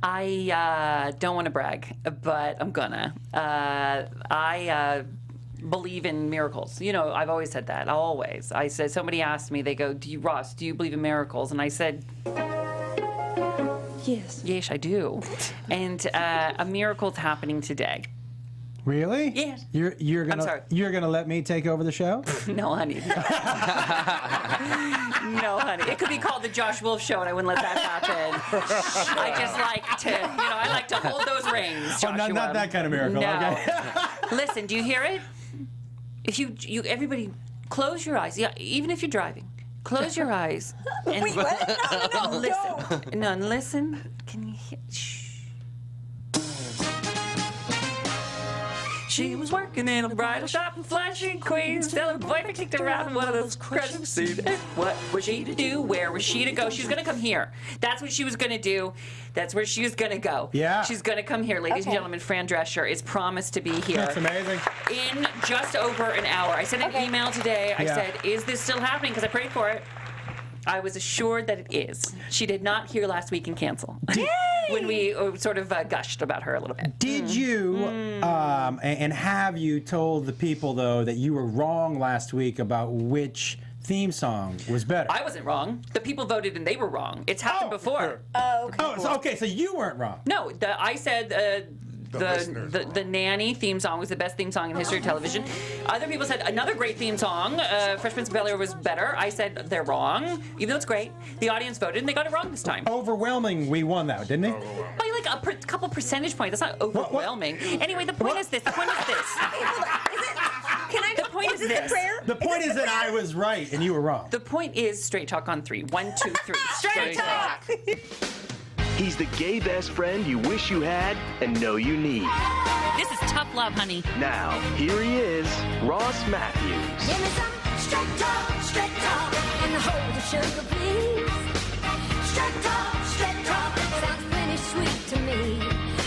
I don't want to brag, but I'm gonna. I believe in miracles. You know, I've always said that. Always. I said, somebody asked me, they go, Ross, do you believe in miracles? And I said, yes, I do. And a miracle's happening today. Really? Yes. You're gonna I'm sorry. You're gonna let me take over the show? No, honey. No, honey. It could be called the Josh Wolf Show, and I wouldn't let that happen. I just like to, I like to hold those reins, Joshua. Not that kind of miracle. No. Okay. Listen, do you hear it? If you everybody, close your eyes. Yeah, even if you're driving, close your eyes. And Wait, what? No, listen. No, listen. Can you hear? Shh. She was working in a bridal shop in Flushing, Queens, till her boyfriend kicked her out in one of those crushing suits. What was she to do? Where was she to go? She was going to come here. That's what she was going to do. That's where she was going to go. Yeah. She's going to come here. Ladies and gentlemen, Fran Drescher is promised to be here. That's amazing. In just over an hour. I sent an email today. I said, is this still happening? Because I prayed for it. I was assured that it is. She did not hear last week and cancel. When we sort of gushed about her a little bit. Did you, and have you told the people, though, that you were wrong last week about which theme song was better? I wasn't wrong. The people voted and they were wrong. It's happened before. Oh, okay. Oh, so, okay, so you weren't wrong. No, I said the Nanny theme song was the best theme song in history of television. Other people said another great theme song, Fresh Prince of Bel-Air, was better. I said they're wrong, even though it's great. The audience voted and they got it wrong this time. Overwhelming, we won that, didn't we? By like a couple percentage points. That's not overwhelming. Anyway, the point is this. The point is this. The point is this. The point is that I was right and you were wrong. The point is straight talk on 3. 1, 2, 3. Straight talk. He's the gay best friend you wish you had and know you need. This is tough love, honey. Now, here he is, Ross Mathews. Give me some straight talk, and hold the sugar, please. Straight talk, sounds plenty sweet to me.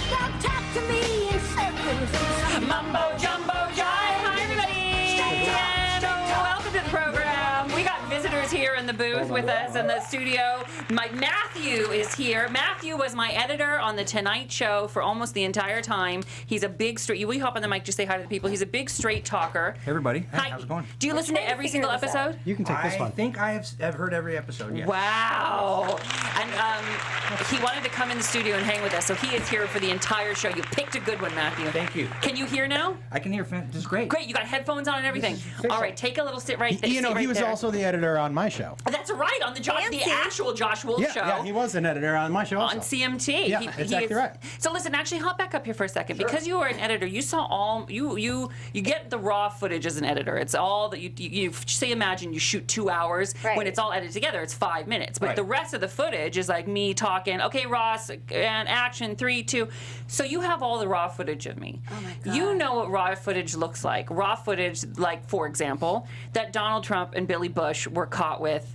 Now talk to me in circles. Mumbo jumbo jive. Hi, everybody. And welcome to the program. We got visitors here in the booth with us in the studio. Matthew is here. Matthew was my editor on The Tonight Show for almost the entire time. He's a big straight. Will you hop on the mic? Just say hi to the people. He's a big straight talker. Hey everybody. Hey, Hi. how's it going? Do you listen to every single episode? You can take this I one. think I've heard every episode, yes. Wow. And he wanted to come in the studio and hang with us, so he is here for the entire show. You picked a good one, Matthew. Thank you. Can you hear now? I can hear. This is great. Great. You got headphones on and everything. This is official. All right. Take a little sit right there. You know, he was also the editor on my show. That's right. On the actual Josh Wolf show. Yeah, he was an editor on my show also. On CMT. Yeah, exactly right. So listen, actually hop back up here for a second. Sure. Because you were an editor, you saw all you get the raw footage as an editor. It's all that you say imagine you shoot 2 hours. Right. When it's all edited together, it's 5 minutes. But Right. the rest of the footage is like me talking, okay, Ross, and action, 3, 2. So you have all the raw footage of me. Oh my God. You know what raw footage looks like. Raw footage, like, for example, that Donald Trump and Billy Bush were caught with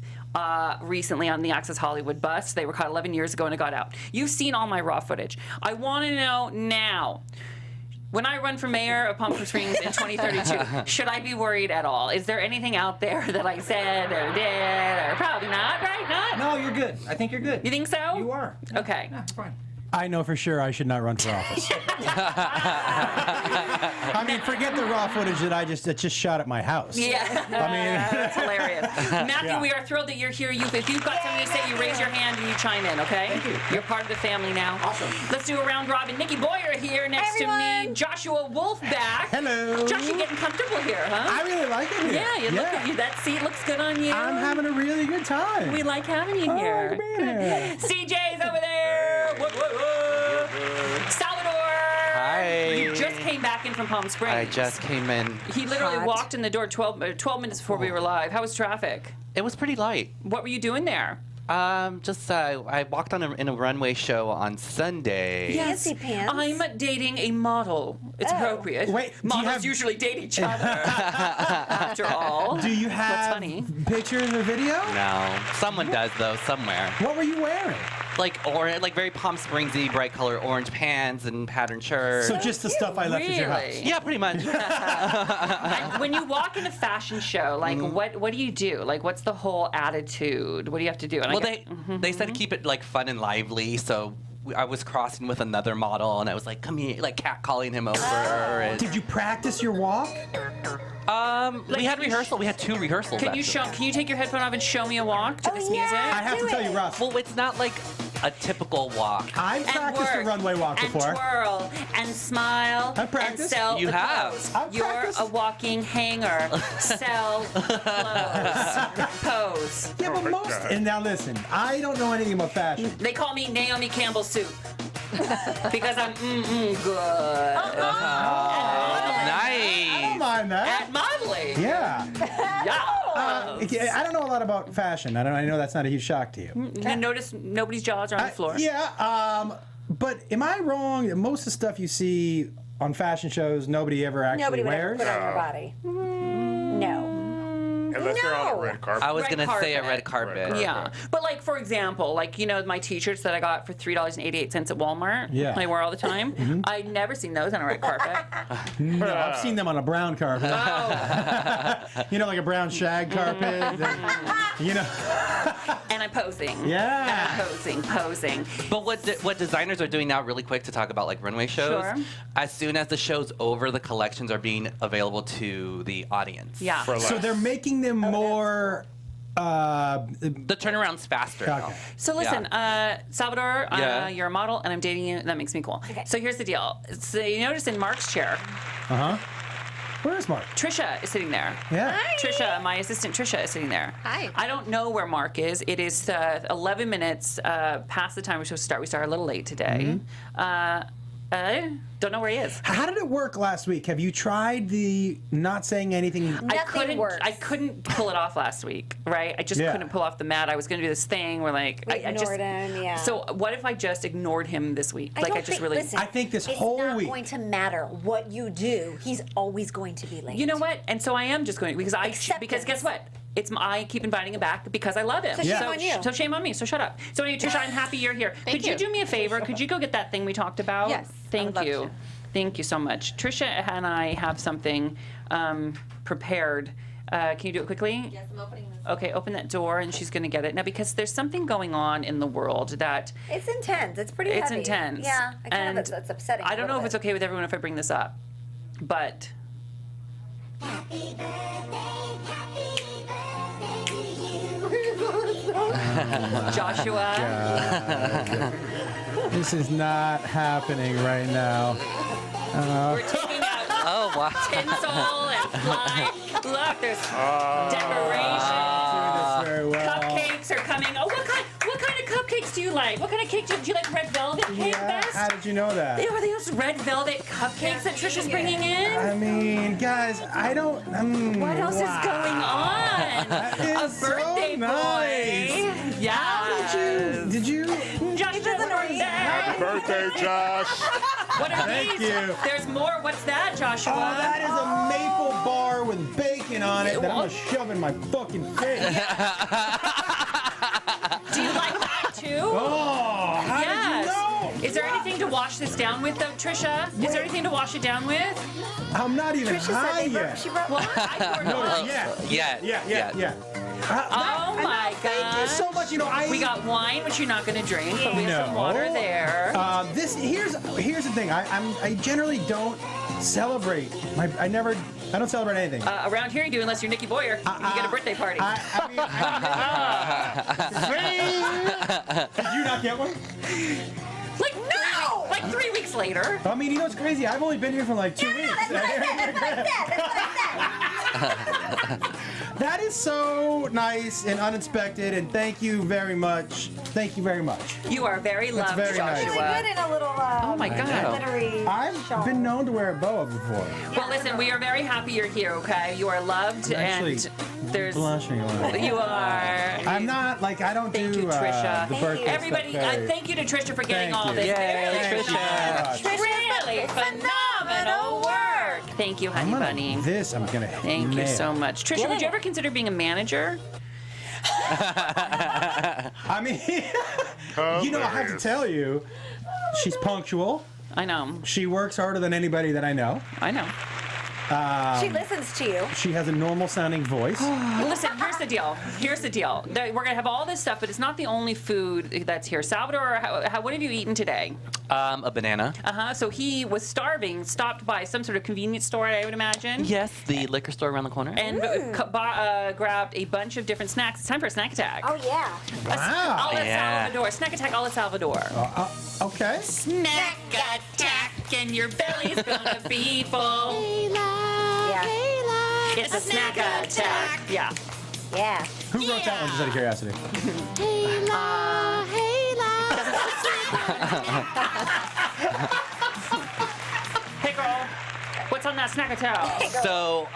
recently on the Access Hollywood bus. They were caught 11 years ago and it got out. You've seen all my raw footage. I want to know now, when I run for mayor of Palm Springs in 2032, should I be worried at all? Is there anything out there that I said or did, or probably not, right? Not? No, you're good. I think you're good. You think so? You are. Yeah. Okay. Yeah, it's fine. I know for sure I should not run for office. I mean, forget the raw footage that just shot at my house. Yeah. I mean, that's hilarious. Matthew, Yeah. we are thrilled that you're here. If you've got something to say, you raise your hand and you chime in, okay? Thank you. You're part of the family now. Awesome. Let's do a round robin. Nikki Boyer here next to me. Joshua Wolf back. Hello. Josh, you're getting comfortable here, huh? I really like it here. Yeah, look at you. That seat looks good on you. I'm having a really good time. We like having you I here. like being here. CJ's over there. Whoop, whoop, whoop. Salvador. Hi. You just came back in from Palm Springs. I just came in. He literally Hot. walked in the door 12 minutes before we were live. How was traffic? It was pretty light. What were you doing there? I walked on in a runway show on Sunday. Fancy pants. I'm dating a model. It's appropriate. Wait, do you models have- usually date each other. After all. Do you have funny? pictures or video? No, someone does though somewhere. What were you wearing? Like very Palm Springsy, bright color orange pants and patterned shirts. So just the stuff I left at your house. Really? Yeah, pretty much. When you walk in a fashion show, like what do you do? Like what's the whole attitude? What do you have to do? And Well, they said to keep it like fun and lively, so I was crossing with another model, and I was like, come here, like catcalling him over. And, Did you practice your walk? we had rehearsal. We had 2 rehearsals. Can you take your headphone off and show me a walk to this music? I have to tell you, Russ. Well, it's not like a typical walk. I practiced a work, runway walk before. And twirl and smile. I practiced. And sell You the have. clothes. I've You're practiced. a walking hanger. Sell clothes. Pose. Yeah, but most. And now listen, I don't know anything about fashion. They call me Naomi Campbell Soup. Because I'm good. Nice. I don't mind that. At modeling. Yeah. Yeah. Okay, I don't know a lot about fashion. I know that's not a huge shock to you. You notice nobody's jaws are on the floor. Yeah. But am I wrong? Most of the stuff you see on fashion shows, nobody ever actually Nobody would ever wears. put on your body. No. Unless they're on a red carpet. I was Red going to say a red carpet. carpet. Yeah, but like for example, like my T-shirts that I got for $3.88 at Walmart. Yeah. I wear all the time. I've never seen those on a red carpet. No, I've seen them on a brown carpet. Oh, Like a brown shag carpet. and I'm posing. Yeah. And I'm posing. But what designers are doing now, really quick, to talk about like runway shows. Sure. As soon as the show's over, the collections are being available to the audience. Yeah. For So less. they're making them more. The turnaround's faster now. Okay. So listen, Salvador, Yeah. you're a model, and I'm dating you. That makes me cool. So here's the deal. So you notice in Mark's chair, Where is Mark? Trisha is sitting there. Yeah. Trisha, my assistant Trisha, is sitting there. Hi. I don't know where Mark is. It is 11 minutes past the time we're supposed to start. We started a little late today. Don't know where he is. How did it work last week? Have you tried the not saying anything? Nothing works. I couldn't pull it off last week, right? I just Yeah. couldn't pull off the mat. I was going to do this thing where like We I just ignored him, yeah. So what if I just ignored him this week? Like I just really. Listen, I think this it's whole not week- going to matter what you do. He's always going to be late. You know what? And so I am just going because Acceptance. guess what? I keep inviting him back because I love him. So shame on you. So shame on me. So shut up. So anyway, Trisha, I'm happy you're here. Could you you. do me a favor? Could you go get that thing we talked about? Yes, I Thank would love you. to. Thank you so much. Trisha and I have something prepared. Can you do it quickly? Yes, I'm opening this. Okay, open that door and she's going to get it. Now, because there's something going on in the world that It's intense. It's pretty heavy. it's intense. Yeah, I kind and of, it's upsetting. I don't know if it's okay with everyone if I bring this up, but Joshua, This is not happening right now. we're taking out Oh, wow. tinsel and fly. Look, there's decorations. Very well. Cupcakes are coming. Oh, what kind of cupcakes do you like? What kind of cake do you like? Red velvet cake Yeah. best? How did you know that? Are those red velvet cupcakes that Trisha's bringing in? I mean, guys, I don't. What else is going on? A is so birthday nice. boy. Yeah. Did you? Josh doesn't Happy birthday, Josh. What are Thank these? you. There's more. What's that, Joshua? Oh, that is a maple bar with bacon on it that I'm gonna shove in my fucking face. Do you like that too? Oh, how did you know? Is there anything to wash this down with, though, Trisha? Is there anything to wash it down with? I'm not even high yet. She brought Well, I poured No, wine. yeah. Oh my Thank you God. so much. We got wine, which you're not going to drink, but we have some water there. Here's the thing. I generally don't celebrate. I don't celebrate anything. Around here you do, unless you're Nikki Boyer. You get a birthday party. Did you not get one? Like 3 weeks later. I mean, you know what's crazy? I've only been here for like 2 weeks. That is so nice and unexpected, and thank you very much. Thank you very much. You are very loved, very nice. Joshua. really good in a little Oh my God. glittery I've shawl. been known to wear a boa before. Well, listen, we are very happy you're here, okay? You are loved, Actually, and there's... blushing a little. You are... I'm not like I don't Thank do you, Trisha. the Thank birthday you. Everybody, stuff very- thank you to Trisha for getting Thank all you. this. Yay, Thank you. Really phenomenal work. Thank you, honey bunny. I'm gonna. Thank you so much. Trisha, would you ever consider being a manager? I mean, you know, I have to tell you, she's punctual. I know. She works harder than anybody that I know. I know. She listens to you. She has a normal sounding voice. Listen, here's the deal. We're going to have all this stuff, but it's not the only food that's here. Salvador, what have you eaten today? A banana. So he was starving, stopped by some sort of convenience store, I would imagine. Yes, the liquor store around the corner. And grabbed a bunch of different snacks. It's time for a snack attack. Oh, yeah. Wow. A la Yeah. Salvador. Snack attack a la Salvador. Okay. Snack attack, and your belly's gonna be full. Yeah. It's a snack attack. Yeah. Yeah. Who wrote that one, just out of curiosity? Hey, girl. What's on that snack attack? So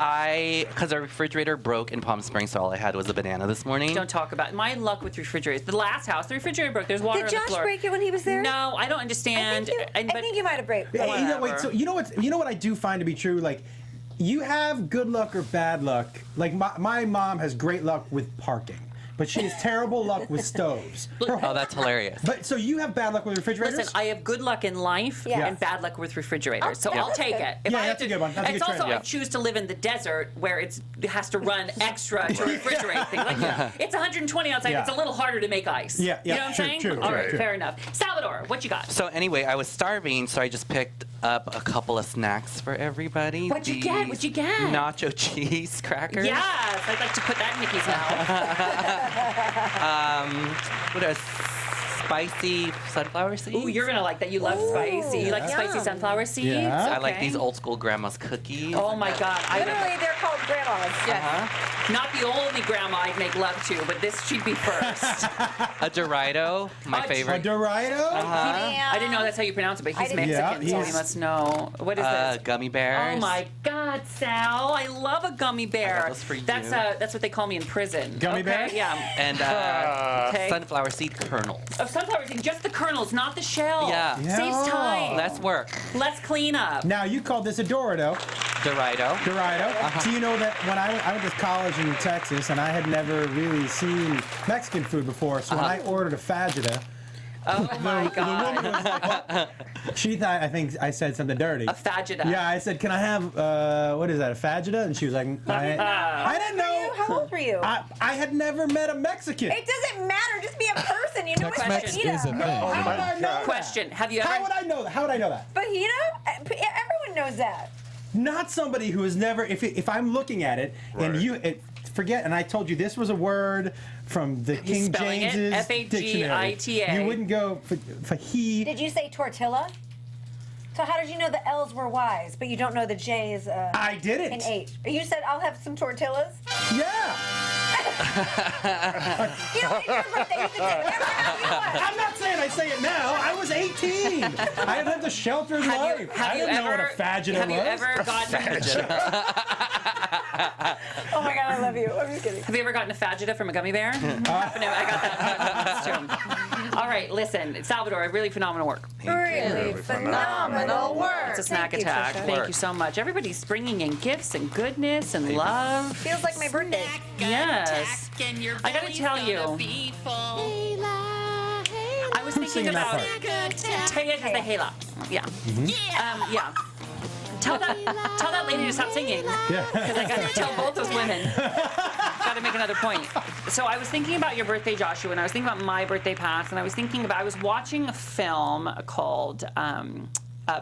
because our refrigerator broke in Palm Springs, so all I had was a banana this morning. Don't talk about it. My luck with refrigerators. The last house, the refrigerator broke. There's water Did on the Josh floor. break it when he was there? No, I don't understand. I think you might have break. Yeah, Whatever. wait, so you know what I do find to be true? Like, you have good luck or bad luck. Like, my mom has great luck with parking, but she has terrible luck with stoves. Oh, that's hilarious. But so you have bad luck with refrigerators? Listen, I have good luck in life Yeah. and bad luck with refrigerators, so Yeah. I'll take it. If Yeah, I have that's a good one. That's a it's good also trend. I Yeah. choose to live in the desert where it has to run extra to refrigerate things. Like, it's 120 outside. Yeah. It's a little harder to make ice. Yeah, You yeah, know what I'm true, saying? true, All true, right, true. fair enough. Salvador, what you got? So anyway, I was starving, so I just picked up a couple of snacks for everybody. What'd you get? What'd you get? Nacho cheese crackers. Yes, I'd like to put that in Nikki's mouth. What else? Spicy sunflower seeds. Ooh, you're gonna like that. You love spicy. You like spicy yum. sunflower seeds? Yeah. I like Okay. these old school grandma's cookies. Oh my God! Literally, they're called grandmas. Not the only grandma I'd make love to, but this she'd be first. A Dorito, my A A favorite. Dorito? I didn't know that's how you pronounce it, but he's didn't- Mexican, Yeah, so he's- he must know. What is this? Gummy bears. Oh my God, Sal! I love a gummy bear. I got those for That's you. that's what they call me in prison. Gummy okay? bear? Yeah. And Okay. sunflower seed kernels. Of sunflower seeds, just the kernels, not the shell. Yeah. Saves time. Less work. Let's clean up. Now, you called this a Dorito. Dorito. Dorito. Do you know that when I went to college in Texas and I had never really seen Mexican food before, so when I ordered a fajita, Oh my God. she thought I think I said something dirty. A fajita. Yeah, I said, "Can I have what is that? A fajita?" And she was like, "I didn't know." How old were you? I had never met a Mexican. It doesn't matter. Just be a person. You know what Tex-Mex fajita. is a thing. How would I know that? Question: have you ever? How would I know that? How would I know that? Fajita? Everyone knows that. Not somebody who has never. If I'm looking at it and Right. forget, and I told you this was a word from the King spelling it? James's dictionary. F-A-G-I-T-A. You wouldn't go for he. Did you say tortilla? So how did you know the L's were Y's, but you don't know the J's I didn't. and H? You said, I'll have some tortillas? Yeah. You know, it's your birthday. You can say whatever you want. I'm not saying I say it now. I was 18. I had lived a sheltered life. I didn't know what a fajita have was. you ever gotten? Oh my God, I love you. I'm just kidding. Have you ever gotten a fajita from a gummy bear? No, I got that too. All right, listen, Salvador, really phenomenal work. Really phenomenal work. It's a snack Thank you, attack. Trisha. Thank you so much. Everybody's bringing in gifts and goodness and love. Feels like my birthday. Yes. I gotta tell you, I was thinking singing that about part? Taya the Hela. Yeah. Yeah. Tell that lady to stop singing. Yeah. Because I got to tell both those women. Got to make another point. So I was thinking about your birthday, Joshua, and I was thinking about my birthday past, and I was watching a film called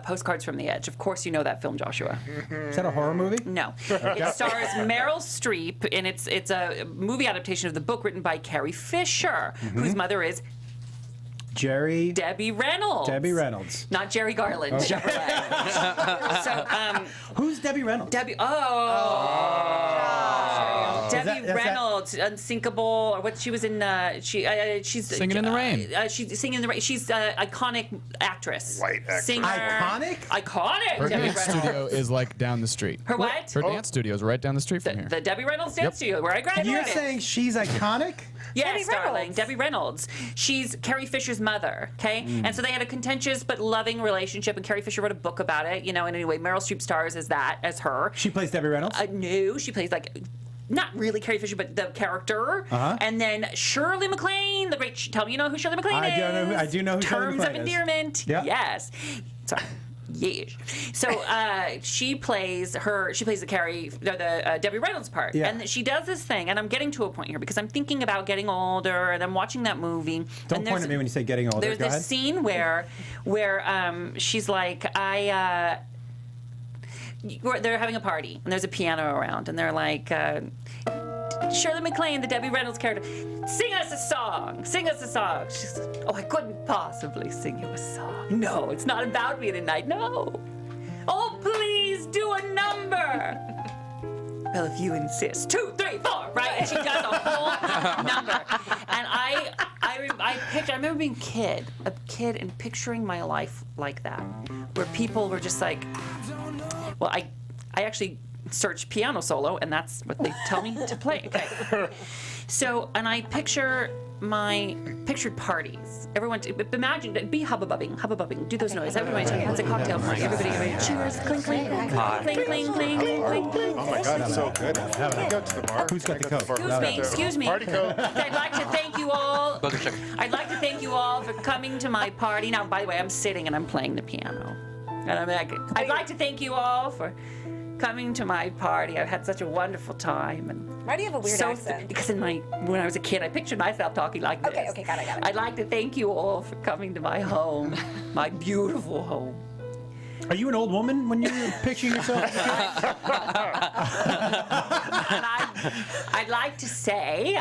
Postcards from the Edge. Of course, you know that film, Joshua. Is that a horror movie? No. It stars Meryl Streep, and it's a movie adaptation of the book written by Carrie Fisher, whose mother is Debbie Reynolds. Debbie Reynolds. Not Jerry Garland. Okay. Chevrolet. So, Who's Debbie Reynolds? Debbie. Debbie Is that- Reynolds, Unsinkable, or what she was in. She's Singing in the Rain. She's singing in the rain. She's an iconic actress. White actress. Singer. Iconic? Iconic. Her Debbie dance Reynolds. studio is like down the street. Her what? Her dance studio is right down the street from here. The Debbie Reynolds dance Yep. studio where I graduated. You're saying she's iconic? Yes, Debbie darling. Reynolds. Debbie Reynolds. She's Carrie Fisher's mother, okay? And so they had a contentious but loving relationship, and Carrie Fisher wrote a book about it, and anyway, Meryl Streep stars as her. She plays Debbie Reynolds? No, she plays not really Carrie Fisher, but the character. Uh-huh. And then Shirley MacLaine, the great. Tell me you know who Shirley MacLaine is. I do know who Shirley Terms MacLaine of is. endearment. Yeah. Yes. Sorry. Yes. So she plays the Debbie Reynolds part, Yeah. and she does this thing. And I'm getting to a point here because I'm thinking about getting older, and I'm watching that movie. Don't and point at me when you say getting older. There's Go this ahead. scene where she's like, they're having a party, and there's a piano around, and they're like, Shirley MacLaine, the Debbie Reynolds character, sing us a song. Sing us a song. She said, oh, I couldn't possibly sing you a song. No, it's not about me tonight. No. Oh, please do a number. Well, if you insist. 2, 3, 4, right? And she does a whole number. And I remember being a kid and picturing my life like that, where people were just like, well, I actually search piano solo, and that's what they tell me to play. Okay. So, and I pictured parties. Everyone, imagine, be hubba-bubbing, do those noises. Everybody, that's a cocktail party. Everybody, cheers, clink, clink, clink, clink, clink, clink, clink. Oh my God, it's so good. Can I go to the bar? Who's got the coke? Excuse me. Party Coke. I'd like to thank you all. Booger sugar. I'd like to thank you all for coming to my party. Now, by the way, I'm sitting and I'm playing the piano. And I'm like, I'd like to thank you all for coming to my party. I've had such a wonderful time. And Why do you have a weird accent? Because when I was a kid, I pictured myself talking like this. Okay, got it. I'd like to thank you all for coming to my home, my beautiful home. Are you an old woman when you're picturing yourself? And I'd like to say,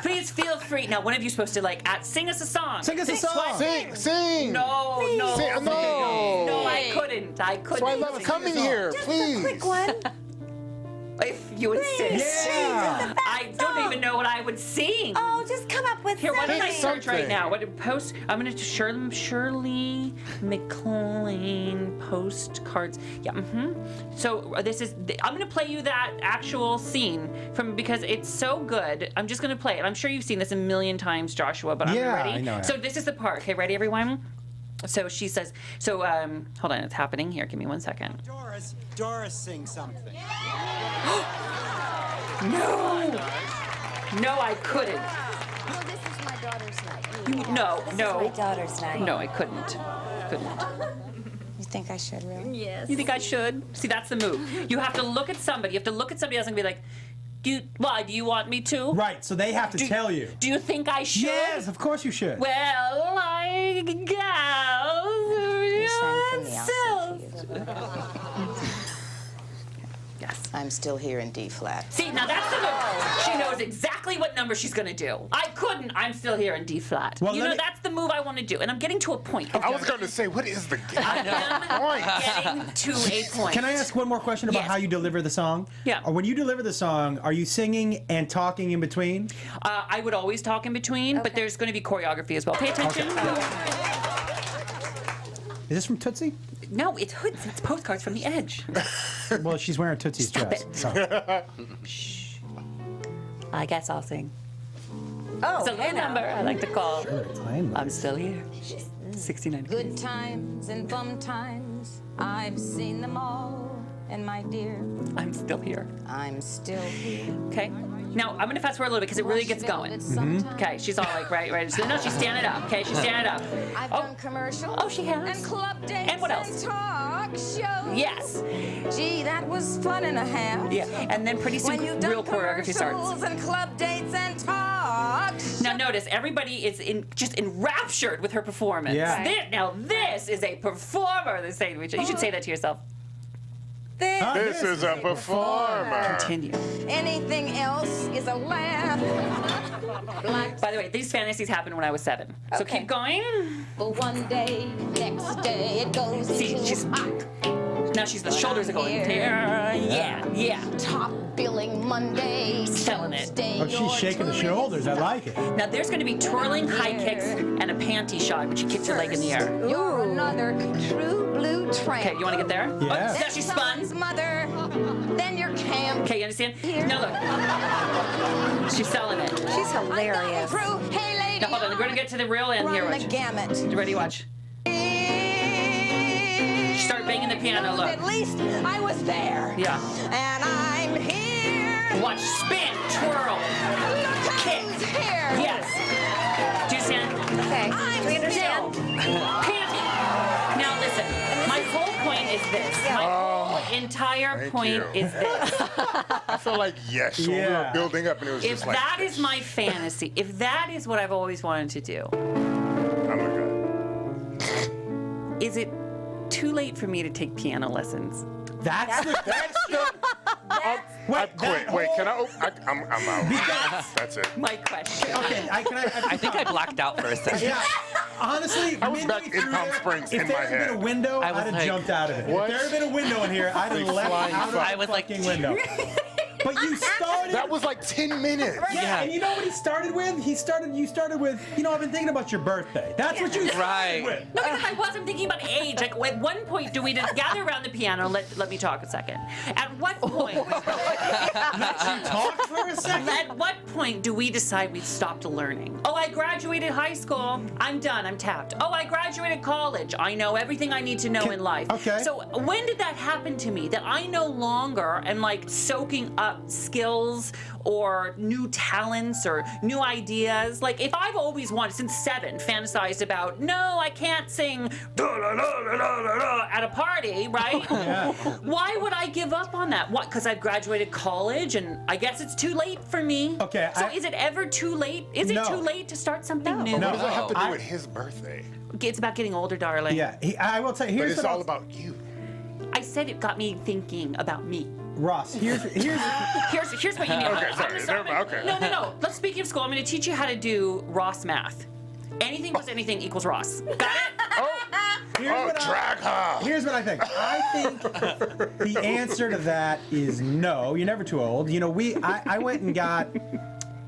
please feel free. Now, one of you supposed to sing us a song. Sing us a song. Sing. No. No, I couldn't. So I love coming here, please. Quick one. If you insist. Yeah. I don't even know what I would sing. Oh, just come up with Here, what did I something. search right now? I'm going to Shirley MacLaine postcards. Yeah, So I'm going to play you that actual scene because it's so good. I'm just going to play it. I'm sure you've seen this a million times, Joshua, but Yeah, I'm ready. I know it. So this is the part. Okay, ready, everyone? So she says, hold on, it's happening here. Give me 1 second. Doris, sing something. No, I couldn't. Well, this is my daughter's night. No. My daughter's night. No, I couldn't. You think I should, really? Yes. You think I should? See, that's the move. You have to look at somebody. You have to look at somebody else and be like, do you want me to? Right, so they have to tell you. Do you think I should? Yes, of course you should. Well, I Yes. I'm still here in D flat. See, now that's the move. She knows exactly what number she's going to do. I couldn't. I'm still here in D flat. Well, that's the move I want to do. And I'm getting to a point. I was going to say, what is the I am getting to a point. Can I ask one more question about how you deliver the song? Yeah. When you deliver the song, are you singing and talking in between? I would always talk in between, but there's going to be choreography as well. Pay attention. Is this from Tootsie? No, it's hoods. It's postcards from the Edge. Well, she's wearing Tootsie's dress. So. Shh. I guess I'll sing. Oh, It's a little number I like to call I'm Still Here. 69. Good times and bum times, I've seen them all. And my dear, I'm still here. I'm still here. Okay. Now, I'm going to fast forward a little bit because it really gets going. Okay, she's all like, right. So, no, she's standing up. Okay, she's standing up. I've done commercials. Oh, she has. And club dates. And what else? Talk shows. Yes. Gee, that was fun and a half. Yeah, and then pretty soon, When you've done real choreography starts. commercials and club dates and talk shows. Now, notice, everybody is just enraptured with her performance. Yeah. Now, this is a performer, they say to each other. You should say that to yourself. This is a performer. Continue. Anything else is a laugh. By the way, these fantasies happened when I was 7. So Okay. keep going. But one day, next day, it goes See, into she's hot. now the shoulders are going. Yeah. Top billing Monday. Selling it. Tuesday, Oh, she's shaking the shoulders. I like it. Now there's going to be twirling high kicks and a panty shot when she kicks her leg in the air. You're another true blue tramp. Okay, you want to get there? Yeah. Oh, now she spun. Mother, then your camp. Okay, you understand? Now look. She's selling it. She's hilarious. Hey, lady. Now hold on, we're going to get to the real end here. Run the Watch. gamut. You ready? Watch. She started banging the piano. Look. At least I was there. Yeah. And I'm here. Watch. Spin. Twirl. Kick. Who's here? Yes. Do you understand? Okay. Do we understand? Panty. entire Thank point you. is this. I feel like yes, when we were Yeah. building up, and it was If just like that is my fantasy, if that is what I've always wanted to do, oh my god. is it too late for me to take piano lessons? That's the. That's the. I Wait, quit. that Wait, can whole- I'm out. That's it. My question. Okay, I think I blacked out for a second. Yeah, honestly, I was back midway in through Palm there, Springs if in there my had been head. a window, I I'd was have like, jumped out of it. what? If there had been a window in here, I'd have Big left flying out of fuck. the I was like, fucking window. But you started. That was like 10 minutes. Yeah, and you know what he started with? You started with, I've been thinking about your birthday. That's what you started Right. with. No, because I wasn't thinking about age. Like, at one point, do we just gather around the piano? Let me talk a second. At what point? Talk for a second. At what point do we decide we've stopped learning? Oh, I graduated high school. I'm done. I'm tapped. Oh, I graduated college. I know everything I need to know in life. Okay. So when did that happen to me? That I no longer am like soaking up skills or new talents or new ideas. Like if I've always wanted, since 7, fantasized about, no, I can't sing at a party, right? Yeah. Why would I give up on that? What, because I've graduated college and I guess it's too late for me? Okay, So I- is it ever too late? Is it No. too late to start something new? No. What does that have to do I- with his birthday? It's about getting older, darling. Yeah, I will tell you. But Here's it's what all I'll- about you. I said it got me thinking about me. Ross. Here's Here's what you need. Okay, I'm sorry. gonna start Never mind. with- Okay. No. Let's speak of school. I'm going to teach you how to do Ross math. Anything plus anything equals Ross. Got it? Drag her. Here's what I think. I think the answer to that is no. You're never too old. You know, I went and got.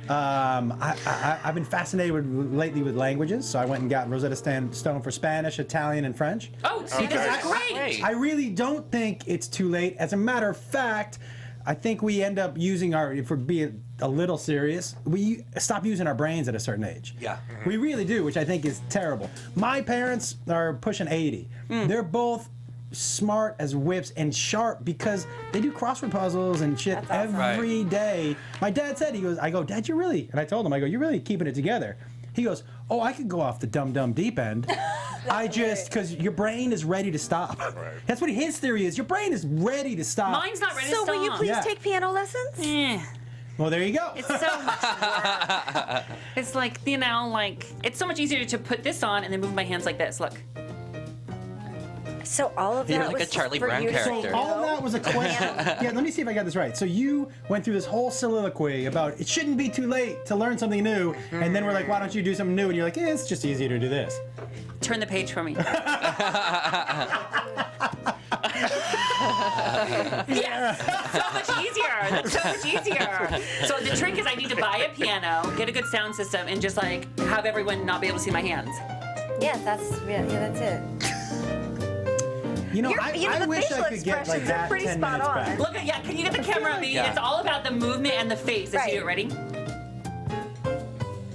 I've been fascinated lately with languages, so I went and got Rosetta Stone for Spanish, Italian, and French. Oh, see, Okay. this is great. I really don't think it's too late. As a matter of fact, I think we end up using if we're being a little serious, we stop using our brains at a certain age. Yeah. We really do, which I think is terrible. My parents are pushing 80. They're both smart as whips and sharp because they do crossword puzzles and shit every day. My dad said, I go, Dad, you're really, and I told him, you're really keeping it together. He goes, oh, I could go off the dumb deep end. Because your brain is ready to stop. Right. That's what his theory is. Your brain is ready to stop. Mine's not ready to So stop. will you please Yeah. take piano lessons? Well, there you go. It's so much work. It's like, it's so much easier to put this on and then move my hands like this. Look. So all of that You're like was a Charlie for Brown you to say character. no? All of that was a question. Yeah, let me see if I got this right. So you went through this whole soliloquy about it shouldn't be too late to learn something new, and then we're like, why don't you do something new? And you're like, it's just easier to do this. Turn the page for me. Yes, so much easier. That's so much easier. So the trick is I need to buy a piano, get a good sound system, and just like have everyone not be able to see my hands. Yeah, that's it. You know, Your- I the wish facial I could get like expressions are that pretty 10 spot minutes on. back. Look at can you get the camera on me? Yeah. It's all about the movement and the face. Let's Right. do it. Ready?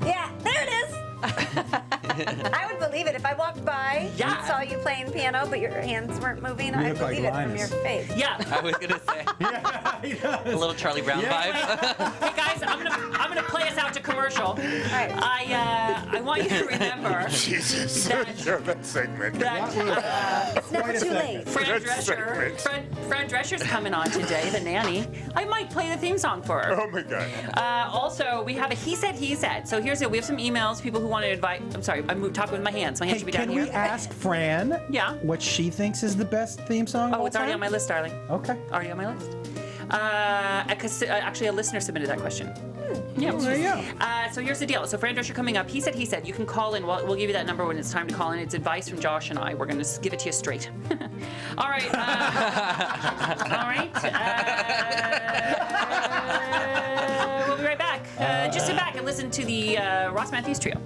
Yeah, there it is. I would believe it if I walked by Yeah. and saw you playing piano, but your hands weren't moving. I'd look like believe it from Linus. your face. Yeah. I was gonna say Yeah, he does. a little Charlie Brown Yeah. vibe. Hey guys, I'm gonna play us out to commercial. Right. I want you to remember Jesus. That- You're that segment. that It's never Quite a too second. late. Fran That's Drescher, segment. Fran Drescher's coming on today, the nanny. I might play the theme song for her. Oh my God. Also, we have a he said. So here's it. We have some emails. People who wanted advice. I'm sorry. I'm talking with my hands. My hands Hey, should be down can here. we ask Fran Yeah. what she thinks is the best theme song? of Oh, all it's already on time? my list, darling. Okay. Already on my list. Actually, a listener submitted that question. Yeah. There you go. So here's the deal. So Fran Drescher coming up. He said. You can call in. We'll give you that number when it's time to call in. It's advice from Josh and I. We're going to give it to you straight. All right. All right. We'll be right back. Just sit back and listen to the Ross Mathews Trio.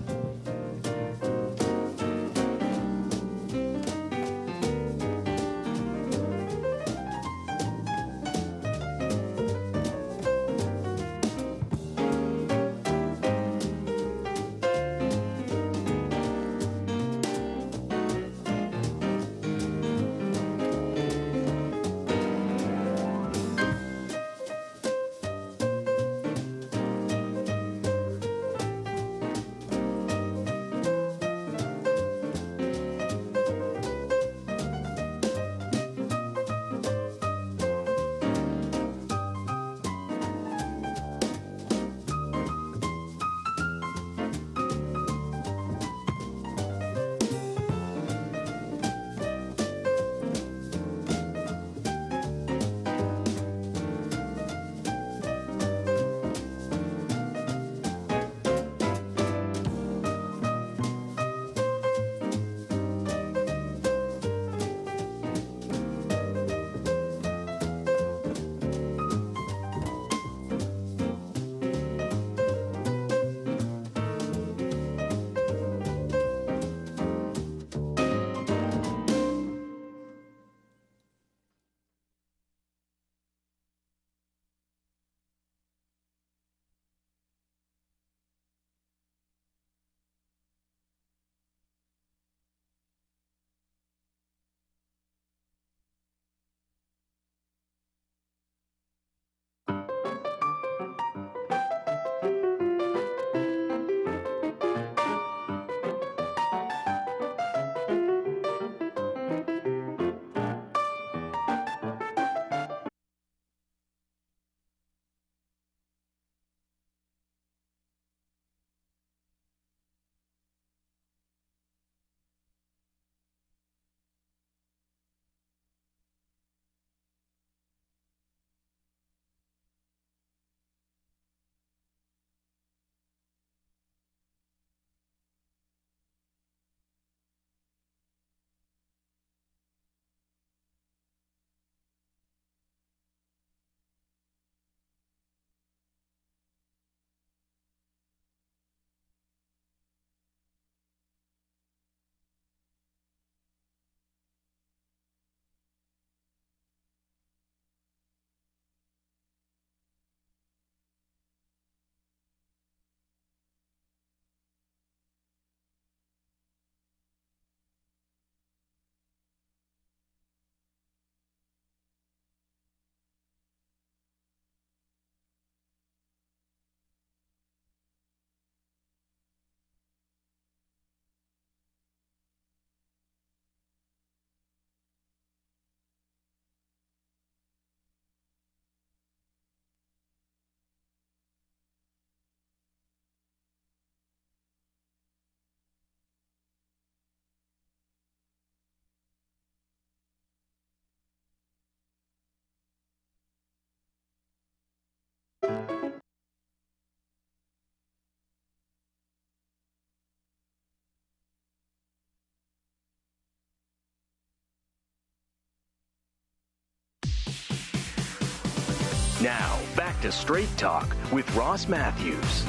Now, back to Straight Talk with Ross Mathews.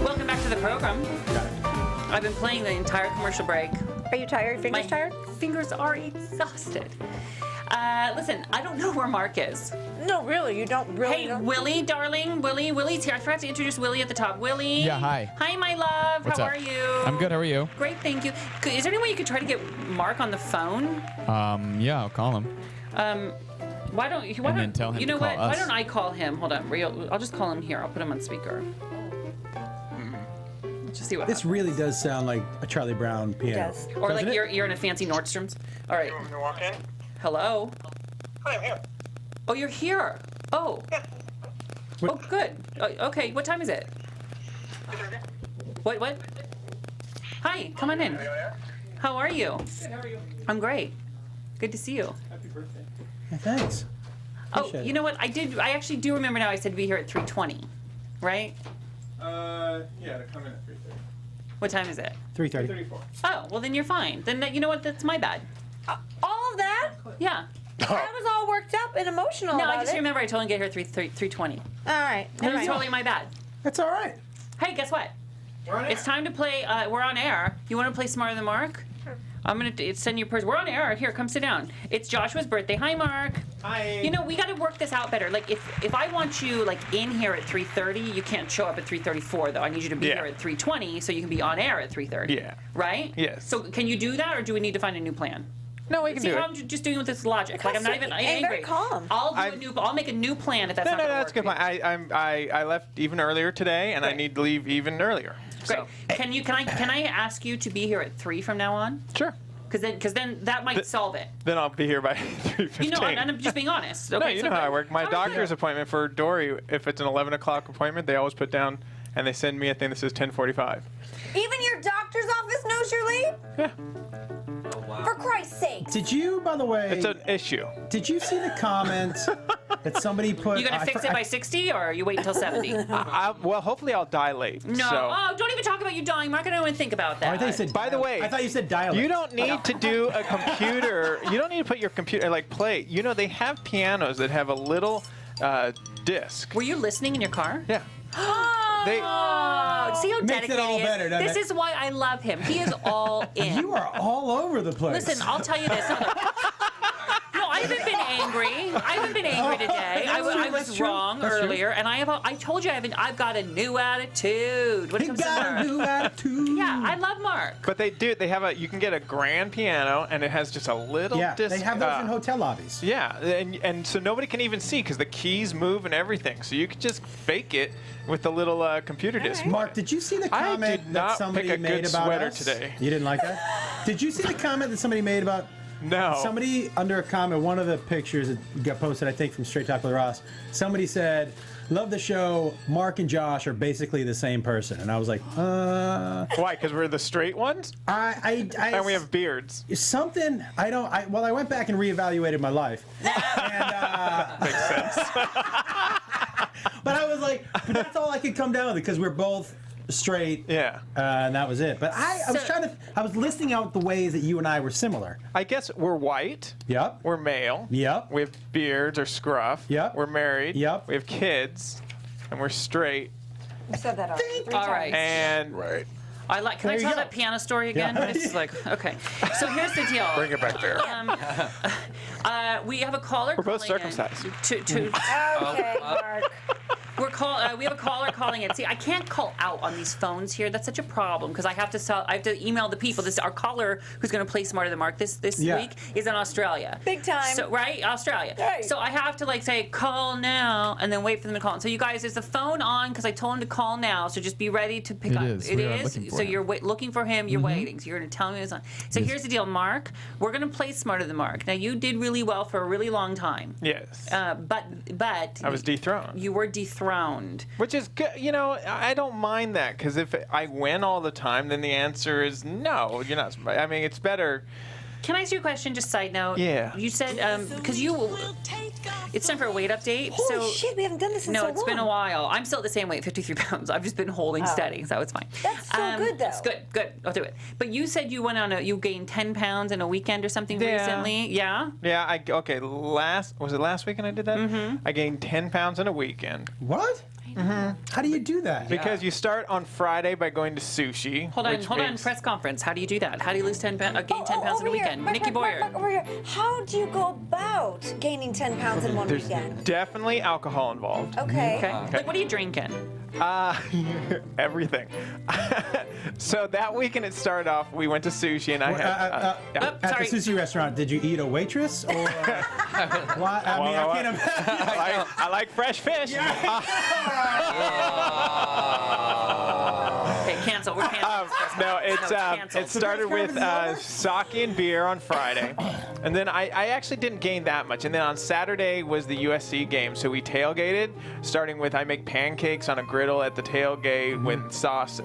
Welcome back to the program. Got it. I've been playing the entire commercial break. Are you tired? Fingers tired? Fingers are exhausted. Listen, I don't know where Mark is. No, really, you don't really. Hey, Willie, darling, Willie's here. I forgot to introduce Willie at the top. Willie. Yeah, hi. Hi, my love. What's How up? are you? I'm good. How are you? Great, thank you. Is there any way you could try to get Mark on the phone? Yeah, I'll call him. Why don't you? And then tell him You to know call what? Why us. don't I call him? Hold on. I'll just call him here. I'll put him on speaker. Let's just see what. This really does sound like a Charlie Brown piano. does. Or like Doesn't it? you're in a fancy Nordstrom's. All right. You want me to walk in? Hello. Hi, I'm here. Oh, you're here. Oh. What- Oh, good. Okay. What time is it? What? Hi. Come on in. How are you? How are you? I'm great. Good to see you. Happy birthday. Yeah, thanks. Oh, Appreciate you know what? I actually do remember now. I said to be here at 3:20, right? Yeah, to come in at 3:30. What time is it? 3:30. 3:34. Oh, well then you're fine. Then you know what? That's my bad. All of that? Yeah. I was all worked up and emotional No, about I just it. remember I told him to get here 3:20. All right. It was totally my bad. That's all right. Hey, guess what? We're on air. It's time to play. We're on air. You want to play Smarter Than Mark? I'm gonna send you a person. We're on air. Here, come sit down. It's Joshua's birthday. Hi, Mark. Hi. You know, we got to work this out better. Like, if I want you like in here at 3:30, you can't show up at 3:34 though. I need you to be Yeah. here at 3:20 so you can be on air at 3:30. Yeah. Right? Yes. So can you do that, or do we need to find a new plan? No, we can See do how it. I'm just doing with this logic. Like I'm not even And angry. very calm. I'll make a new plan if that's No, not gonna that's work good. for you. I left even earlier today, and I Great. need to leave even earlier. Great. So, Can I ask you to be here at 3 from now on? sure. Because then that might solve it. Then I'll be here by 3:15. You know, and I'm just being honest. Okay, No, you know how I work. My How doctor's are you? appointment for Dory, if it's an 11 o'clock appointment, they always put down, and they send me a thing that says 10:45. Even your doctor's office knows you're late? Yeah. For Christ's sake. Did you, by the way, It's an issue. did you see the comment that somebody put? You gonna fix it by 60, or are you wait until 70? Well, hopefully I'll die late. No. So. Oh, don't even talk about you dying, Mark. I don't even think about that. I thought you said. By the way, I thought you said dialect. You don't need to do a computer. You don't need to put your computer, like play. You know, they have pianos that have a little disc. Were you listening in your car? Yeah. They, Oh, see how Makes dedicated it all he is? better, doesn't This it? is why I love him. He is all in. You are all over the place. Listen, I'll tell you this. No, I haven't been angry. I haven't been angry today. I That's was true. wrong That's true. earlier, and I told you I've got a new attitude. When it You comes to got a Mark. new attitude. Yeah, I love Mark. but they do. They have you can get a grand piano, and it has just a little Yeah, disc. they have those in hotel lobbies. Yeah, and so nobody can even see because the keys move and everything. So you could just fake it with the little computer disc. Mark, did you see the I comment did that not somebody pick a made good about sweater us? today. You didn't like that? Did you see the comment that somebody made about? No. Somebody under a comment, one of the pictures that got posted, I think, from Straight Talk with Ross. Somebody said, "Love the show. Mark and Josh are basically the same person," and I was like, Why? Because we're the straight ones, I and we have beards. something. I went back and reevaluated my life, and Makes sense. but I was like, but that's all I could come down with because we're both straight. Yeah. And that was it. But I was listing out the ways that you and I were similar. I guess we're white. Yep. We're male. Yep. We have beards or scruff. Yep. We're married. Yep. We have kids, and we're straight. You said that already 3 All times. right. And Right. Can I There you tell go. that piano story again? Yeah. It's like, okay. So here's the deal. Bring it back there. We have a caller. We're both calling in circumcised. To Okay, Mark. we have a caller calling in. See, I can't call out on these phones here. That's such a problem because I have to email the people. Our caller who's going to play Smarter Than Mark this Yeah. week is in Australia. Big time. So right, Australia. Right. So I have to say call now and then wait for them to call. So you guys, is the phone on? Because I told him to call now. So just be ready to pick It up. is. It We are is. looking for So him. you're looking for him. You're waiting. So you're going to tell me it's on. So Yes. here's the deal, Mark. We're going to play Smarter Than Mark. Now you did really well for a really long time. yes, But I was dethroned. You were dethroned. Which is good. You know, I don't mind that because if I win all the time, then the answer is no. You're not. I mean, it's better. Can I ask you a question? Just side note. Yeah. You said because it's time for a weight update. Holy shit, we haven't done this in so long. No, it's been a while. I'm still at the same weight, 53 pounds. I've just been holding steady, so it's fine. That's so good, though. It's good. I'll do it. But you said you went on you gained 10 pounds in a weekend or something recently. Yeah. Yeah. Was it last weekend I did that? Mm-hmm. I gained 10 pounds in a weekend. What? Mm-hmm. How do you do that? Because you start on Friday by going to sushi. Hold on. Press conference. How do you do that? How do you lose 10 pounds? Gain 10 pounds in a weekend? Mark, Nikki Boyer. Mark, over here. How do you go about gaining 10 pounds in one There's weekend? definitely alcohol involved. Okay. Like, what are you drinking? Everything. So that weekend it started off, we went to sushi and I had... At the sushi restaurant, did you eat a waitress? Or, why? I mean, I can't imagine. I like fresh fish. Okay, cancel. We're canceling. No, it started with sake and beer on Friday. And then I actually didn't gain that much. And then on Saturday was the USC game. So we tailgated, starting with I make pancakes on a griddle at the tailgate with sauce,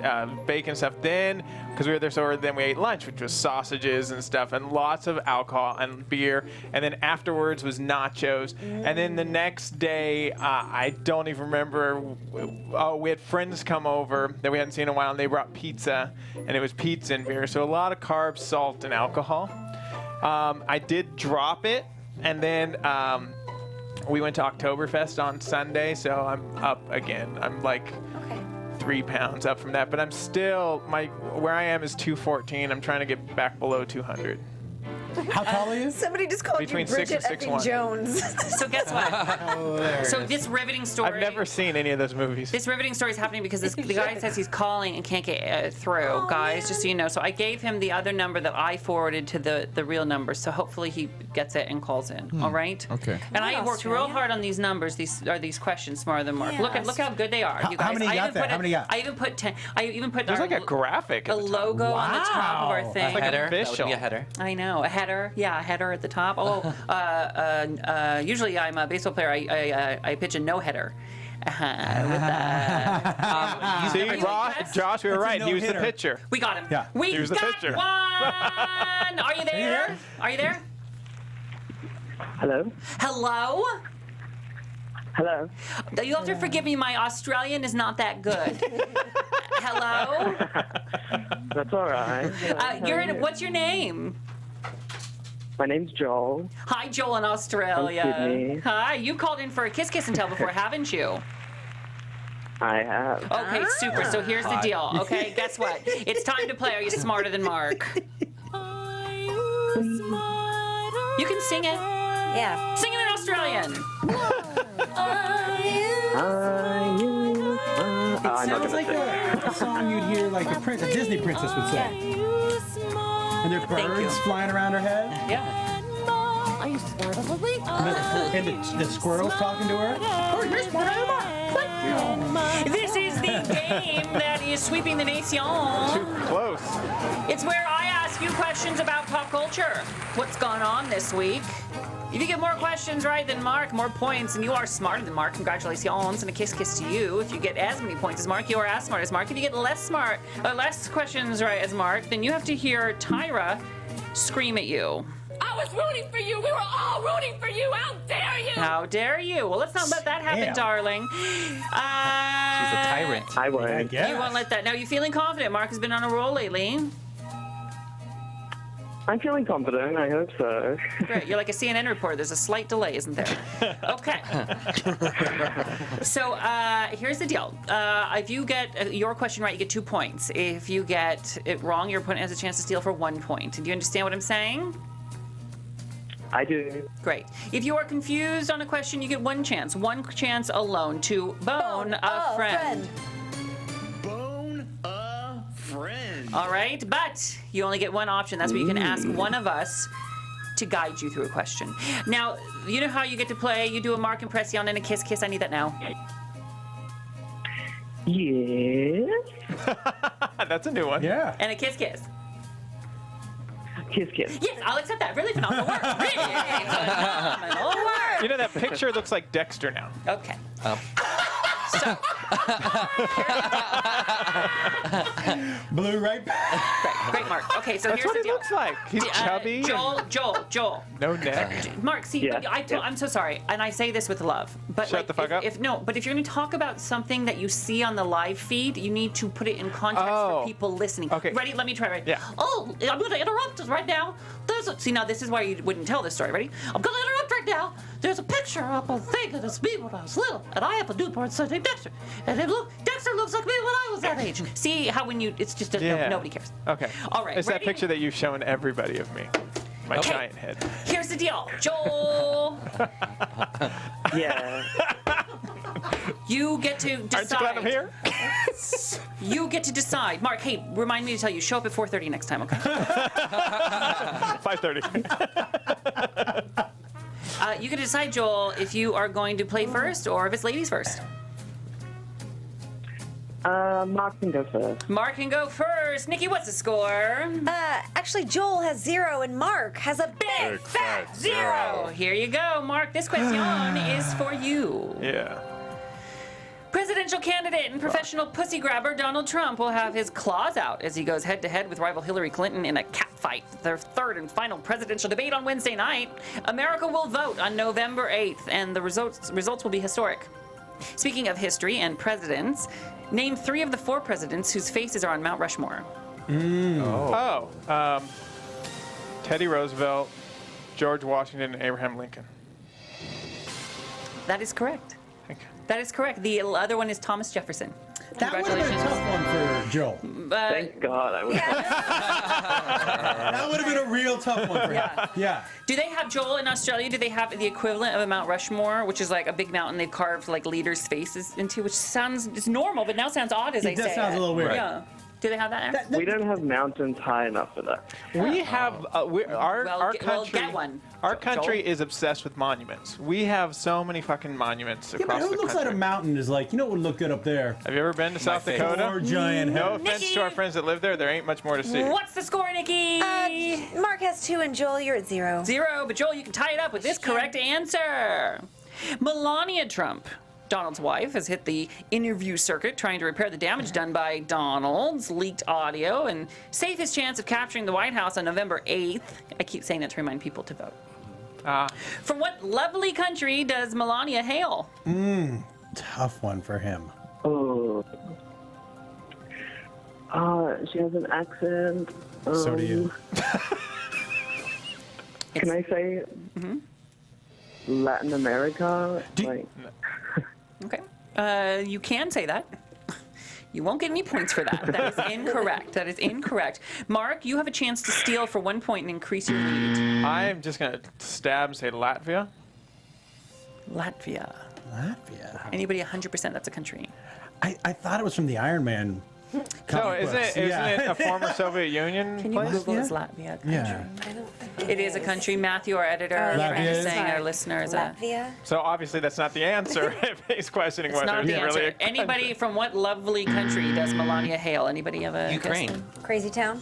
bacon stuff. Then, because we were there, so then we ate lunch, which was sausages and stuff, and lots of alcohol and beer. And then afterwards was nachos. And then the next day, I don't even remember. We had friends come over that we hadn't seen in a while, and they brought pizza, and it was pizza and beer. So a lot of carbs, salt, and alcohol. I did drop it, and then we went to Oktoberfest on Sunday, so I'm up again. I'm like 3 pounds up from that, but I'm still, where I am is 214. I'm trying to get back below 200. How tall are you? Somebody just called Between you Bridget 6 and effing 6'1". Jones. So guess what? So this riveting story. I've never seen any of those movies. This riveting story is happening because the guy says he's calling and can't get through, guys, just so you know. So I gave him the other number that I forwarded to the real number, so hopefully he gets it and calls in, all right? Okay. And I worked real hard on these numbers. These are these questions, Smarter Than Mark. Yes. Look how good they are, you guys. How many you got there? How many you got? I even put 10. I even put There's like a graphic. a logo on the top of our Wow. thing. It's like Header. That would official. be a header. I know, a header. Yeah, a header at the top. Usually I'm a baseball player. I pitch a no header. See, Josh, we were right. He was the pitcher. We got him. Yeah. We He was the got pitcher. one. Are you there? Are you there? Hello? Hello? Hello? You have to forgive me. My Australian is not that good. Hello? That's all right. What's your name? My name's Joel. Hi, Joel in Australia. From Sydney. Hi. You called in for a kiss and tell before, haven't you? I have. Okay, super. So here's the deal. Okay, guess what? It's time to play Are You Smarter Than Mark? You can sing it. Yeah. Sing it in Australian. It sounds like a song you'd hear like a Disney princess would say. And there are birds flying around her head. Yeah. Are you smarter than me? And the squirrel's talking to her. Oh, you're smarter than Mark. This is the game that is sweeping the nation. Too close. It's where I ask you questions about pop culture. What's gone on this week? If you get more questions right than Mark, more points, and you are smarter than Mark, congratulations, and a kiss to you. If you get as many points as Mark, you are as smart as Mark. If you get less questions right as Mark, then you have to hear Tyra scream at you. I was rooting for you. We were all rooting for you. How dare you? How dare you? Well, let's not let that happen, Damn. darling. She's a tyrant. I would. Yeah. You won't let that. Now, you feeling confident? Mark has been on a roll lately. I'm feeling confident. I hope so. Great. You're like a CNN reporter. There's a slight delay, isn't there? Okay. So here's the deal. If you get your question right, you get 2 points. If you get it wrong, your opponent has a chance to steal for 1 point. Do you understand what I'm saying? I do. Great. If you are confused on a question, you get one chance alone to bone a friend. Bone a friend. All right, but you only get one option. That's where you can ask one of us to guide you through a question. Now, you know how you get to play? You do a Mark Impression and a kiss. I need that now. Yes. That's a new one. Yeah. And a kiss. Kiss. Yes, I'll accept that. Really phenomenal work. Really phenomenal work. You know, that picture looks like Dexter now. Okay. So, Blew right. great, Mark. Okay, so That's here's what the he deal. looks like. He's chubby. Joel. No neck. Mark, see, Yeah, I'm so sorry, and I say this with love, but Shut the fuck up. If you're going to talk about something that you see on the live feed, you need to put it in context for people listening. Okay. Ready? Let me try. Right? Yeah. Oh, I'm going to interrupt right now. See, now this is why you wouldn't tell this story. Ready? I'm going to interrupt right now. There's a picture up on the thing, and it's me when I was little, and I have a newborn son named Dexter, and Dexter looks like me when I was that age. See how when you, it's just nobody cares. Okay. All right. It's ready? that picture that you've shown everybody of me. My giant head. Here's the deal, Joel. Yeah. You get to decide. Aren't you glad I'm here? You get to decide. Mark, hey, remind me to tell you, show up at 4:30 next time, okay? 5:30. You can decide, Joel, if you are going to play first or if it's ladies first. Mark can go first. Mark can go first. Nikki, what's the score? Actually, Joel has 0 and Mark has a big fat 0. Here you go, Mark. This question is for you. Yeah. Presidential candidate and professional pussy grabber Donald Trump will have his claws out as he goes head-to-head with rival Hillary Clinton in a catfight, their third and final presidential debate on Wednesday night. America will vote on November 8th, and the results will be historic. Speaking of history and presidents, name 3 of the 4 presidents whose faces are on Mount Rushmore. Teddy Roosevelt, George Washington, and Abraham Lincoln. That is correct. That is correct. The other one is Thomas Jefferson. That would have been a tough one for Joel. Thank God I was. That would have been a real tough one for him. Yeah. Do they have, Joel, in Australia, do they have the equivalent of a Mount Rushmore, which is like a big mountain they've carved like leaders' faces into, which sounds, it's normal, but now sounds odd as I say it. That sounds a little weird. Yeah. Do they have that there? We don't have mountains high enough for that. We have our country. Get one. Our country is obsessed with monuments. We have so many fucking monuments Yeah, but across who the looks country. at a mountain is like, you know what would look good up there? Have you ever been to South Dakota? 4 giant No heads. offense to our friends that live there, there ain't much more to see. What's the score, Nikki? Mark has 2 and Joel, you're at 0. 0, but Joel, you can tie it up with this correct answer. Melania Trump, Donald's wife, has hit the interview circuit trying to repair the damage done by Donald's leaked audio and save his chance of capturing the White House on November 8th. I keep saying that to remind people to vote. From what lovely country does Melania hail? Tough one for him. Oh. She has an accent. So do you. Can I say Latin America? Okay. You can say that. You won't get any points for that. That is incorrect. That is incorrect. Mark, you have a chance to steal for 1 point and increase your lead. I'm just going to stab and say Latvia. Latvia. Latvia. Anybody 100%, that's a country. I thought it was from the Iron Man. No, isn't it a former Soviet Union Can you place? Google is Latvia a country? Yeah. It is a country. Matthew, our editor, our friend, Latvia is is- saying our listeners. Latvia? So obviously that's not the answer if he's questioning It's whether not it's the answer. really a country. Anybody from what lovely country does Melania hail? Anybody have a Ukraine. guess? Crazy town?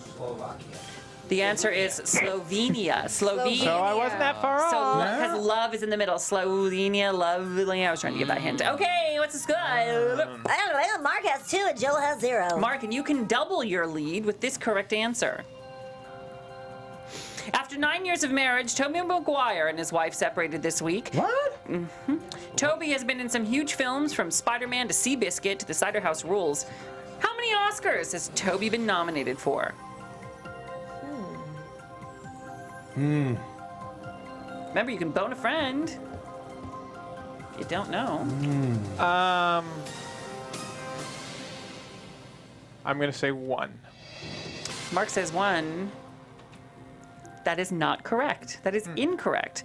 The answer is Slovenia. Slovenia. So I wasn't that far So off. because love is in the middle. Slovenia, lovely. I was trying to give that hint. Okay, what's the score? I don't know. Mark has 2 and Joel has 0. Mark, and you can double your lead with this correct answer. After 9 years of marriage, Tobey Maguire and his wife separated this week. What? Toby has been in some huge films, from Spider-Man to Seabiscuit to The Cider House Rules. How many Oscars has Toby been nominated for? Remember, you can bone a friend. If you don't know. I'm going to say 1. Mark says 1. That is not correct. That is incorrect.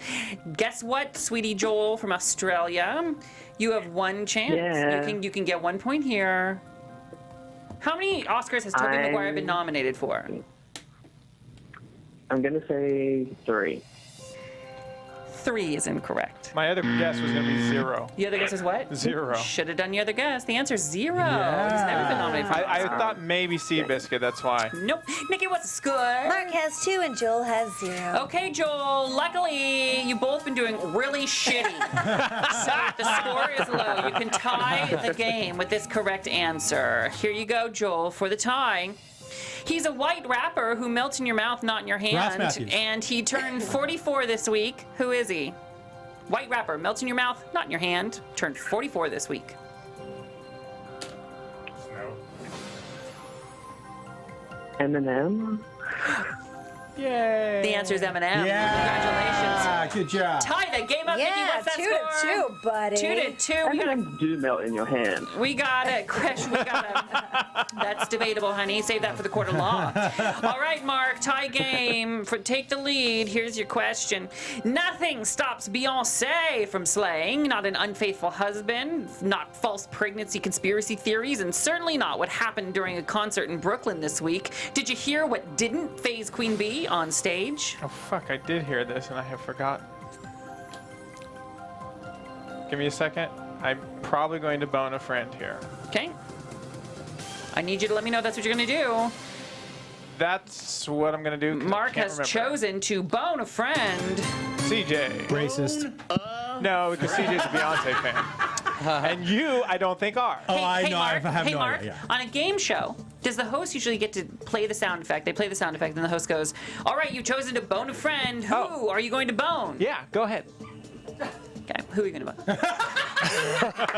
Guess what, sweetie Joel from Australia? You have 1 chance. Yeah. You can get 1 point here. How many Oscars has Tobey Maguire been nominated for? I'm going to say 3. 3 is incorrect. My other guess was going to be 0. The other guess is what? 0. Should have done your other guess. The answer is 0. Yeah. He's never been nominated for an I Oscar. thought maybe Seabiscuit, that's why. Nope. Nikki, what's the score? Mark has 2 and Joel has 0. Okay, Joel. Luckily, you've both been doing really shitty. So the score is low. You can tie the game with this correct answer. Here you go, Joel, for the tie. He's a white rapper who melts in your mouth, not in your hand. Mathews. And he turned 44 this week. Who is he? White rapper, melts in your mouth, not in your hand. Turned 44 this week. Eminem. Yay. The answer is Eminem. Yeah. Congratulations. Good job. Tie the game up, Nikki. Yeah, What's that 2 score? to 2, buddy. 2 to 2. We got Eminems do melt in your hand. We got it. Crash, we got it. That's debatable, honey. Save that for the court of law. All right, Mark, tie game. Take the lead. Here's your question. Nothing stops Beyonce from slaying. Not an unfaithful husband, not false pregnancy conspiracy theories, and certainly not what happened during a concert in Brooklyn this week. Did you hear what didn't faze Queen Bee on stage? Oh, fuck, I did hear this and I have forgotten. Give me a second. I'm probably going to bone a friend here. Okay. I need you to let me know that's what you're going to do. That's what I'm going to do. 'cause I Mark can't has remember. chosen to bone a friend. CJ. Racist. No, because CJ's a Beyonce fan. And you, I don't think are. Oh, I know. Mark, I have hey, no Mark, idea. on a game show, does the host usually get to play the sound effect? They play the sound effect, and the host goes, all right, you've chosen to bone a friend. Who are you going to bone? Yeah, go ahead. Okay, who are you going to bone?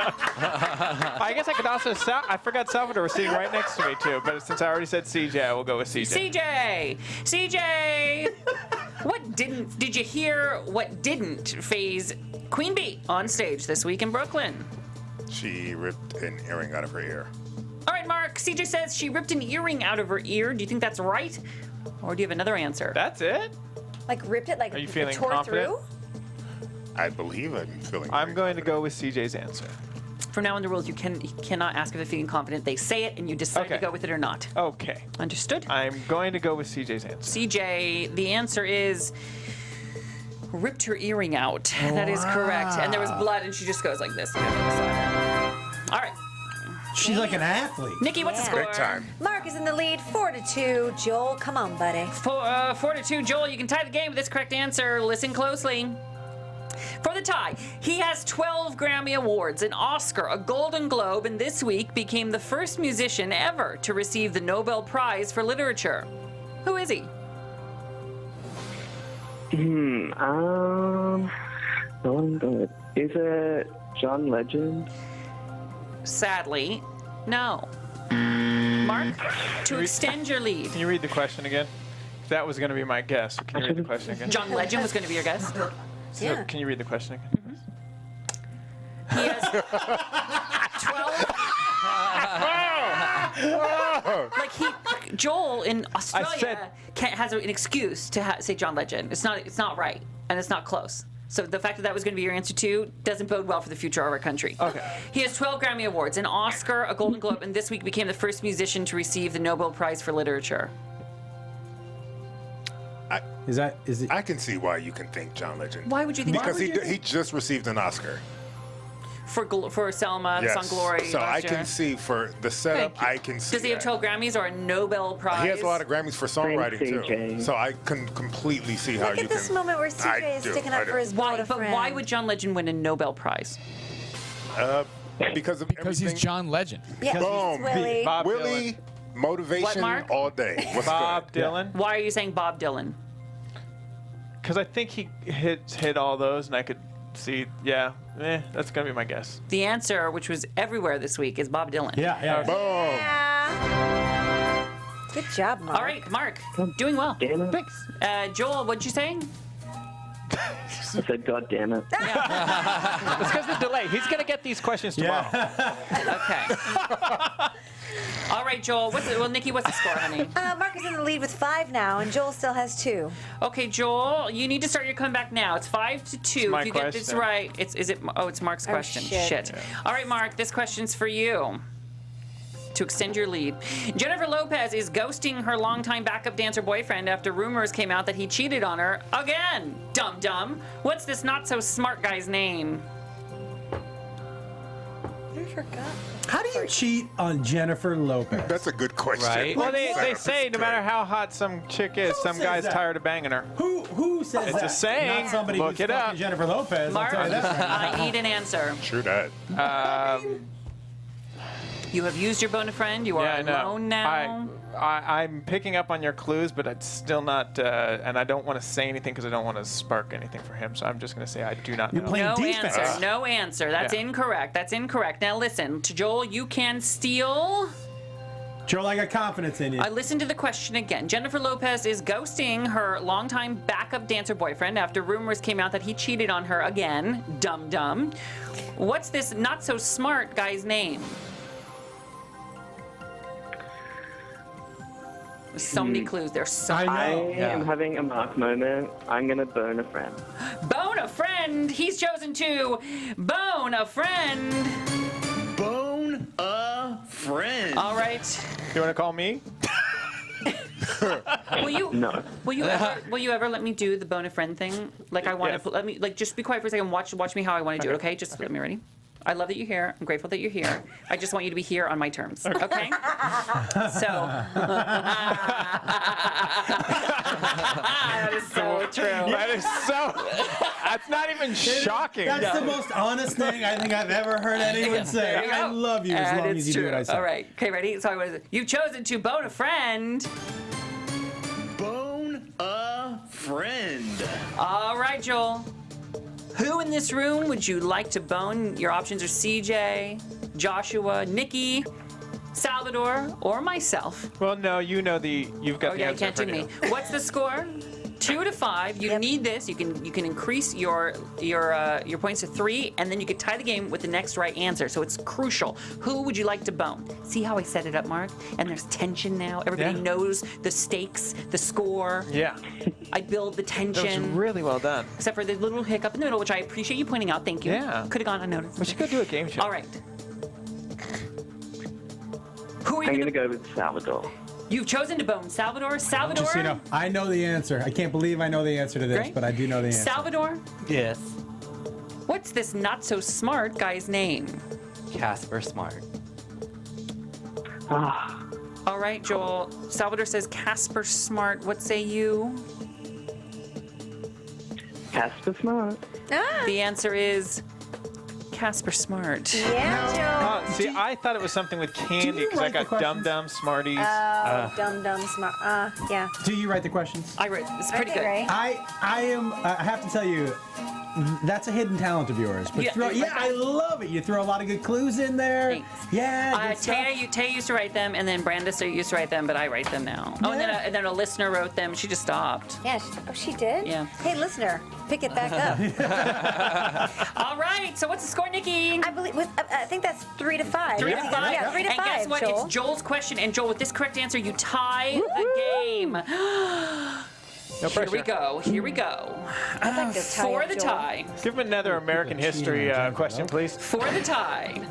I guess I could also. I forgot Salvador was sitting right next to me too. But since I already said CJ, I will go with CJ. CJ! Did you hear what didn't faze Queen Bee on stage this week in Brooklyn? She ripped an earring out of her ear. All right, Mark, CJ says she ripped an earring out of her ear. Do you think that's right? Or do you have another answer? That's it? Like ripped it, like Are you it feeling tore confident? through? I believe I'm feeling. I'm going to go with CJ's answer. From now on, the rules, you cannot ask if they're feeling confident. They say it, and you decide to go with it or not. Okay. Understood? I'm going to go with CJ's answer. CJ, the answer is ripped her earring out. That is correct. And there was blood, and she just goes like this. All right. She's like an athlete. Nikki, what's the score? Big time. Mark is in the lead, 4 to 2. Joel, come on, buddy. 4 to 2. Joel, you can tie the game with this correct answer. Listen closely. For the tie, he has 12 Grammy Awards, an Oscar, a Golden Globe, and this week became the first musician ever to receive the Nobel Prize for Literature. Who is he? No one good. Is it John Legend? Sadly, no. Mark, to extend your lead. Can you read the question again? That was going to be my guess. Can you read the question again? John Legend was going to be your guess. So, Yeah. Can you read the question again? He has 12. Joel in Australia has an excuse to say John Legend. It's not right, and it's not close. So the fact that that was going to be your answer too doesn't bode well for the future of our country. Okay. He has 12 Grammy Awards, an Oscar, a Golden Globe, and this week became the first musician to receive the Nobel Prize for Literature. Is it? I can see why you can think John Legend. Why would you think? Because he just received an Oscar. For Selma, the song Glory. So I last year. can see for the setup. I can see. Does he have 12 Grammys or a Nobel Prize? He has a lot of Grammys for songwriting Thanks, too. CJ. So I can completely see how Look you at this can. moment where CJ is sticking up for his Why? boat But friend. why would John Legend win a Nobel Prize? Because he's John Legend. Yeah, Boom. he's Willie. Bob Willie, Dylan. motivation What, Mark? all day. What's Bob good? Dylan. Why are you saying Bob Dylan? Because I think he hit all those, and I could see. Yeah, that's gonna be my guess. The answer, which was everywhere this week, is Bob Dylan. Yeah. Boom. Yeah. Good job, Mark. All right, Mark, doing well. Damn it. Thanks. Joel, what'd you say? I said, God damn it. It's because of the delay. He's gonna get these questions tomorrow. Okay. All right, Joel. Nikki, what's the score, honey? Mark is in the lead with 5 now, and Joel still has 2. Okay, Joel, you need to start your comeback now. It's 5 to 2. It's my if you get this question. right, it's Mark's question. shit. All right, Mark, this question's for you. to extend your lead. Jennifer Lopez is ghosting her longtime backup dancer boyfriend after rumors came out that he cheated on her again. Dum dum. What's this not so smart guy's name? I forgot. How do you cheat on Jennifer Lopez? That's a good question. Right. Well, they say no matter how hot some chick is, some says guy's that? tired of banging her. Who says It's that? a saying. Not somebody Look who's it fucking up. Jennifer Lopez. Mark, I'll tell you that. I need an answer. True that. You have used your bone a friend. You are Yeah, I know. alone now. I'm picking up on your clues, but it's still not, and I don't want to say anything because I don't want to spark anything for him. So I'm just going to say I do not know. You're playing No defense. answer. No answer. That's Yeah. incorrect. That's incorrect. Now listen, to Joel, you can steal. Joel, I got confidence in you. I listened to the question again. Jennifer Lopez is ghosting her longtime backup dancer boyfriend after rumors came out that he cheated on her again. Dum dum. What's this not so smart guy's name? There's so many clues. There's so I I know. am having a Mark moment. I'm gonna bone a friend. Bone a friend. He's chosen to bone a friend. Bone a friend. All right. You want to call me? Will you? No. Will you ever let me do the bone a friend thing? Like I want Yes. to let me just be quiet for a second. Watch me how I want to do it. Okay? Just let me ready. I love that you're here. I'm grateful that you're here. I just want you to be here on my terms. Okay? So. That is so true. That is so. That's not even shocking. That's the most honest thing I think I've ever heard anyone say. There you I go. love you as And long it's as you true. do what I say. All right. Okay, ready? So what is it? You've chosen to bone a friend. Bone a friend. All right, Joel. Who in this room would you like to bone? Your options are CJ, Joshua, Nikki, Salvador, or myself. Well, no, you've got the Yeah, you answer. can't do me. What's the score? 2 to 5. You need this. You can increase your points to 3, and then you could tie the game with the next right answer. So it's crucial. Who would you like to bone? See how I set it up, Mark? And there's tension now. Everybody knows the stakes, the score. Yeah. I build the tension. That was really well done. Except for the little hiccup in the middle, which I appreciate you pointing out. Thank you. Yeah. Could have gone unnoticed. We should go do a game show. All right. Who are you I'm gonna gonna go with Salvador. You've chosen to bone Salvador. Salvador. Just so you know, I know the answer. I can't believe I know the answer to this, Great. but I do know the answer. Salvador. Yes. What's this not so smart guy's name? Casper Smart. Ah, All right, Joel. Salvador says Casper Smart. What say you? Casper Smart. The answer is Casper Smart. Yeah, Oh, see, I thought it was something with candy because I write the got questions? dum-dum, Smarties. Joe. Dumb, smart. Yeah. Do you write the questions? I wrote. It's pretty Okay, good. Ray. I have to tell you, that's a hidden talent of yours. But Yeah. I love it. You throw a lot of good clues in there. Thanks. Yeah. good stuff. Taya used to write them, and then Brandis used to write them, but I write them now. Oh, and then a listener wrote them. She just stopped. Yeah. She did? Yeah. Hey, listener, pick it back up. All right. So what's the score, Nikki? I think that's 3 to 5. 3 to 5. Yeah, 3 to 5. And guess what? Joel. It's Joel's question. And Joel, with this correct answer, you tie the game. No Here we pressure. go. Here we go. I'd like to tie For up the Joel. tie. Give him another American history question, please. For the tie.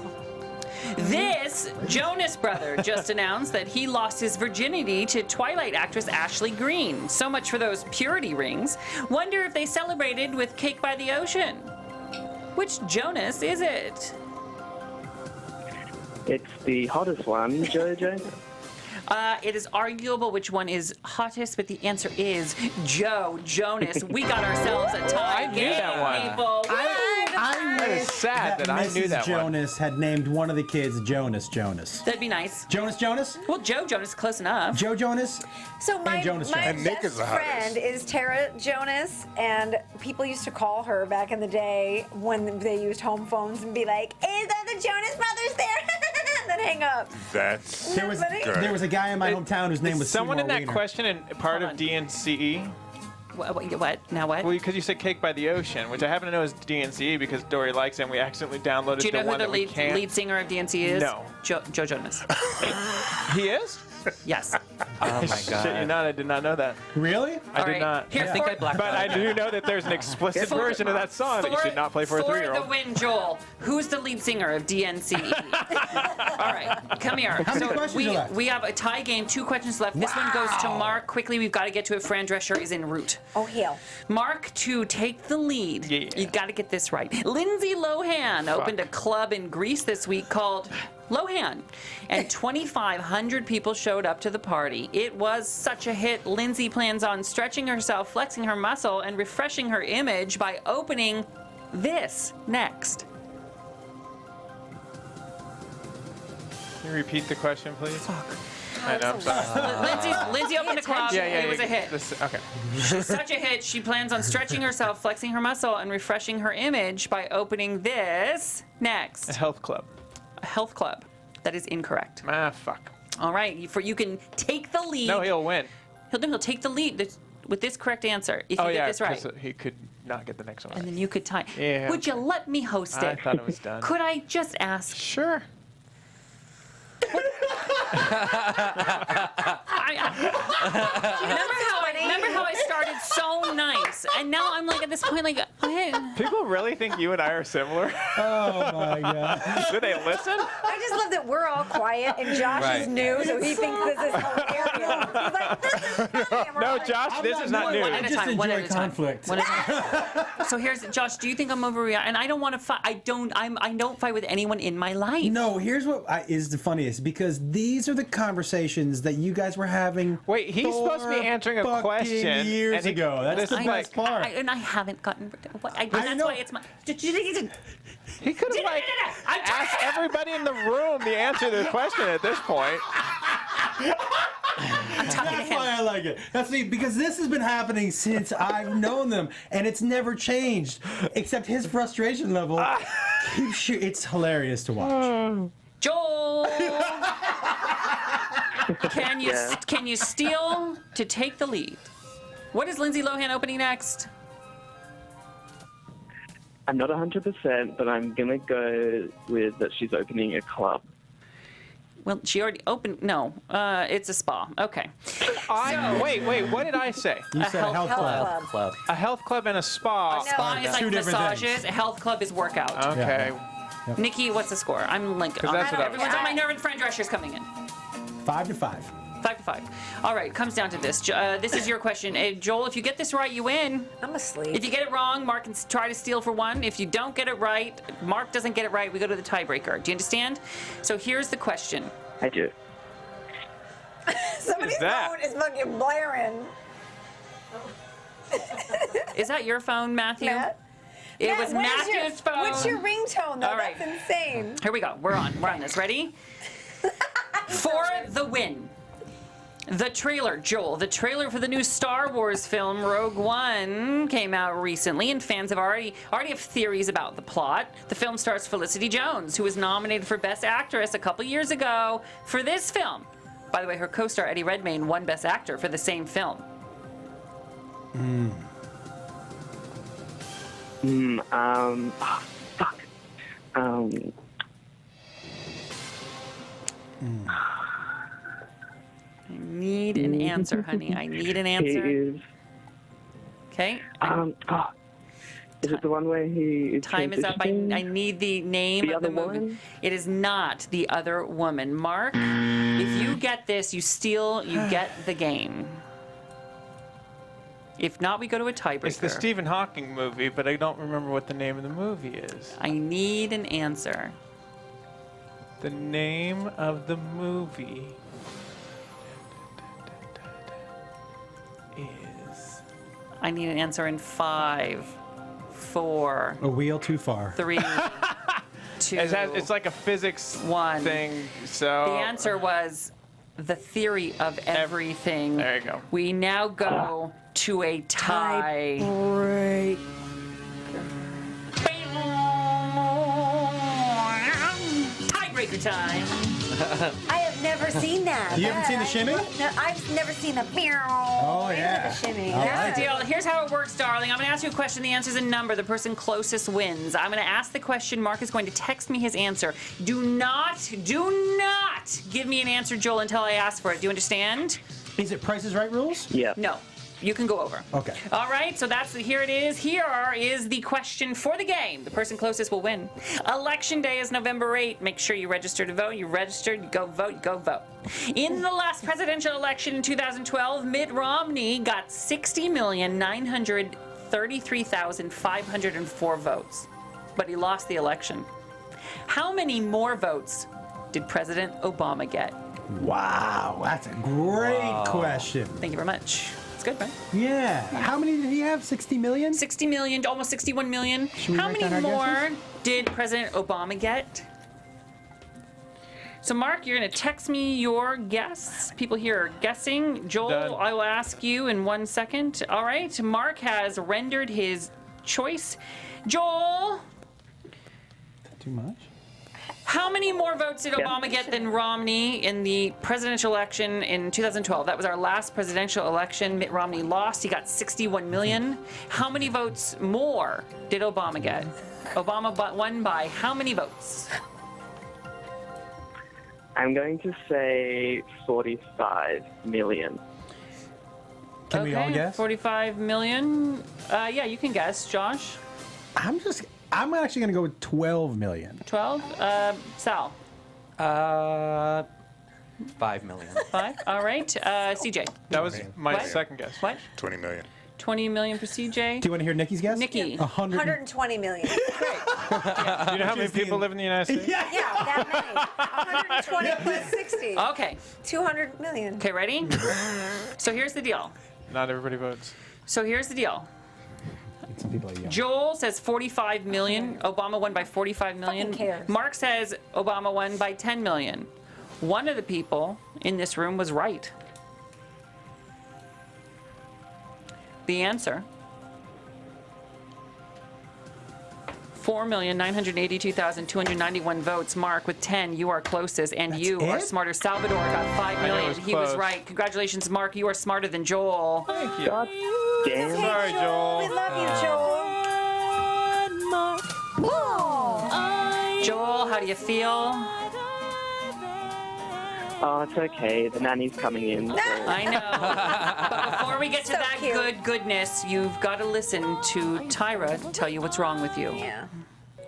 This Jonas brother just announced that he lost his virginity to Twilight actress Ashley Greene. So much for those purity rings. Wonder if they celebrated with cake by the ocean. Which Jonas is it? It's the hottest one, JoJo. It is arguable which one is hottest, but the answer is Joe Jonas. We got ourselves a tie I knew game, that one. people. I That is wish sad that I knew Mrs. that one. Jonas had named one of the kids Jonas. That'd be nice. Jonas? Well, Joe Jonas is close enough. Joe Jonas? So my Jonas my Jonas. And Nick best is the hottest. friend is Tara Jonas, and people used to call her back in the day when they used home phones and be like, "Is that the Jonas Brothers there?" and then hang up. That's There was good. there was a guy in my hometown whose name Is was someone in Seymour that Wiener. question and part Hold of on. DNCE? What? Now what? Well, because you said Cake by the Ocean, which I happen to know is DNCE because Dory likes it and we accidentally downloaded Do you know the who one the that we can't. lead singer of DNC is? No. Joe Jonas. He is? Yes. Oh my Shit, you god. not. I did not know that. Really? I All did right. not. Here, I think I blacked But I out. do know that there's an explicit version of that song that you should not play for a For 3-year-old. the win, Joel. Who's the lead singer of DNCE? All right, come here. How many questions are left? we have a tie game, 2 questions left. This one goes to Mark. Quickly, we've got to get to it. Fran Drescher is en route. Oh, hell. Mark, to take the lead, Yeah. you've got to get this right. Lindsay Lohan opened a club in Greece this week called Lohan, and 2,500 people showed up to the party. It was such a hit. Lindsay plans on stretching herself, flexing her muscle, and refreshing her image by opening this next. Can you repeat the question, please? I know, I'm sorry. Lindsay opened a club. It was a hit. Okay. Such a hit, she plans on stretching herself, flexing her muscle, and refreshing her image by opening this next. A health club. A health club. That is incorrect. Ah, fuck. All right, you can take the lead. No, he'll win. He'll take the lead with this correct answer if you get this right. 'cause he could not get the next one And right. then you could tie. Yeah, Would you let me host it? I thought it was done. Could I just ask? Sure. Remember how I started so nice, and now I'm like at this point like, hey. People really think you and I are similar? Oh my god. Do they listen? I just love that we're all quiet and Josh is new, so he thinks this is hilarious. He's like, this is funny. And we're No, like, Josh, this is not new. One at I a just time. One at enjoy a time. conflict. One at a time. So here's Josh. Do you think I'm overreacting? And I don't want to fight. I don't fight with anyone in my life. No, here's what is the funniest, because these are the conversations that you guys were having. Wait, he's supposed to be answering a question. Years and he- ago. That's this the is best part. And I haven't gotten. That's know. why it's my. He could have asked everybody in the room the answer to the question at this point. I'm talking to That's him. why I like it. That's me, because this has been happening since I've known them, and it's never changed. Except his frustration level keeps you. It's hilarious to watch. Joel, can you steal to take the lead? What is Lindsay Lohan opening next? I'm not 100%, but I'm going to go with that she's opening a club. Well, she already opened. No, it's a spa. Okay. Wait, what did I say? You said a health club. A health club and a spa. A spa is like Two different massages. things. A health club is workout. Okay. Yep. Nikki, what's the score? I'm Lincoln. 'Cause that's what I was Everyone's on my nerve, and Fran Drescher's coming in. 5-5. 5-5. All right, comes down to this. This is your question. Joel, if you get this right, you win. I'm asleep. If you get it wrong, Mark can try to steal for one. If you don't get it right, Mark doesn't get it right, we go to the tiebreaker. Do you understand? So here's the question. I do. Somebody's that? phone is fucking blaring. Is that your phone, Matthew? Matt? It Matt, was what is Matthew's phone. What's your ringtone, though? All right. That's insane. Here we go. We're on this. Ready? For the win. The trailer, Joel, the trailer for the new Star Wars film Rogue One came out recently, and fans have already have theories about the plot. The film stars Felicity Jones, who was nominated for Best Actress a couple years ago for this film. By the way, her co-star Eddie Redmayne won Best Actor for the same film. Fuck. I need an answer, honey. I need an answer. Is, Okay. is it the one where he is Time is up. I need the name The of the Other movie. Woman? It is not The Other Woman. Mark, if you get this, you get the game. If not, we go to a tiebreaker. It's the Stephen Hawking movie, but I don't remember what the name of the movie is. I need an answer. The name of the movie is... I need an answer in 5, 4, A wheel too far. 3, 2, It's like a physics 1. thing, so... The answer was The Theory of Everything. There you go. We now go to a tie. Tiebreaker time. I have never seen that. You haven't seen the shimmy? No, I've never seen the Oh, yeah. The shimmy. I Yeah. like it. Deal. Here's how it works, darling. I'm going to ask you a question. The answer's a number. The person closest wins. I'm going to ask the question. Mark is going to text me his answer. Do not give me an answer, Joel, until I ask for it. Do you understand? Is it Price is Right rules? Yeah. No. You can go over. Okay. All right, so here it is. Here is the question for the game. The person closest will win. Election day is November 8th. Make sure you register to vote. You registered, you go vote, you go vote. In the last presidential election in 2012, Mitt Romney got 60,933,504 votes, but he lost the election. How many more votes did President Obama get? Wow, that's a great question. Thank you very much. Good, right? Yeah. How many did he have? 60 million? 60 million, almost 61 million. we How write many down our more guesses? did President Obama get? So, Mark, you're going to text me your guess. People here are guessing. Joel, Done. I will ask you in 1 second. All right. Mark has rendered his choice. Joel, Too much? how many more votes did Obama get than Romney in the presidential election in 2012? That was our last presidential election. Mitt Romney lost. He got 61 million. How many votes more did Obama get? Obama won by how many votes? I'm going to say 45 million. Can we all guess? 45 million. Yeah, you can guess, Josh. I'm actually going to go with 12 million. 12. Sal. 5 million. 5. All right. CJ. That was my What? second guess. What? 20 million. 20 million for CJ. Do you want to hear Nikki's guess? Nikki. 120 million. Do you know how many people live in the United States? Yeah, that many. 120 plus 60. Okay. 200 million. Okay, ready? So here's the deal. Not everybody votes. So here's the deal. Some people are young. Joel says 45 million. Obama won by 45 million. Fucking cares. Mark says Obama won by 10 million. One of the people in this room was right. The answer: 4,982,291 votes. Mark with 10. You are closest, and you are smarter. Salvador got 5 million. was He was close. right. Congratulations, Mark. You are smarter than Joel. Thank you. God damn. Sorry, Joel. We love you, Joel. Joel, how do you feel? Oh, it's okay. The nanny's coming in. So. I know. But before we get to So that cute. goodness, you've got to listen to Tyra tell you what's wrong with you. Yeah.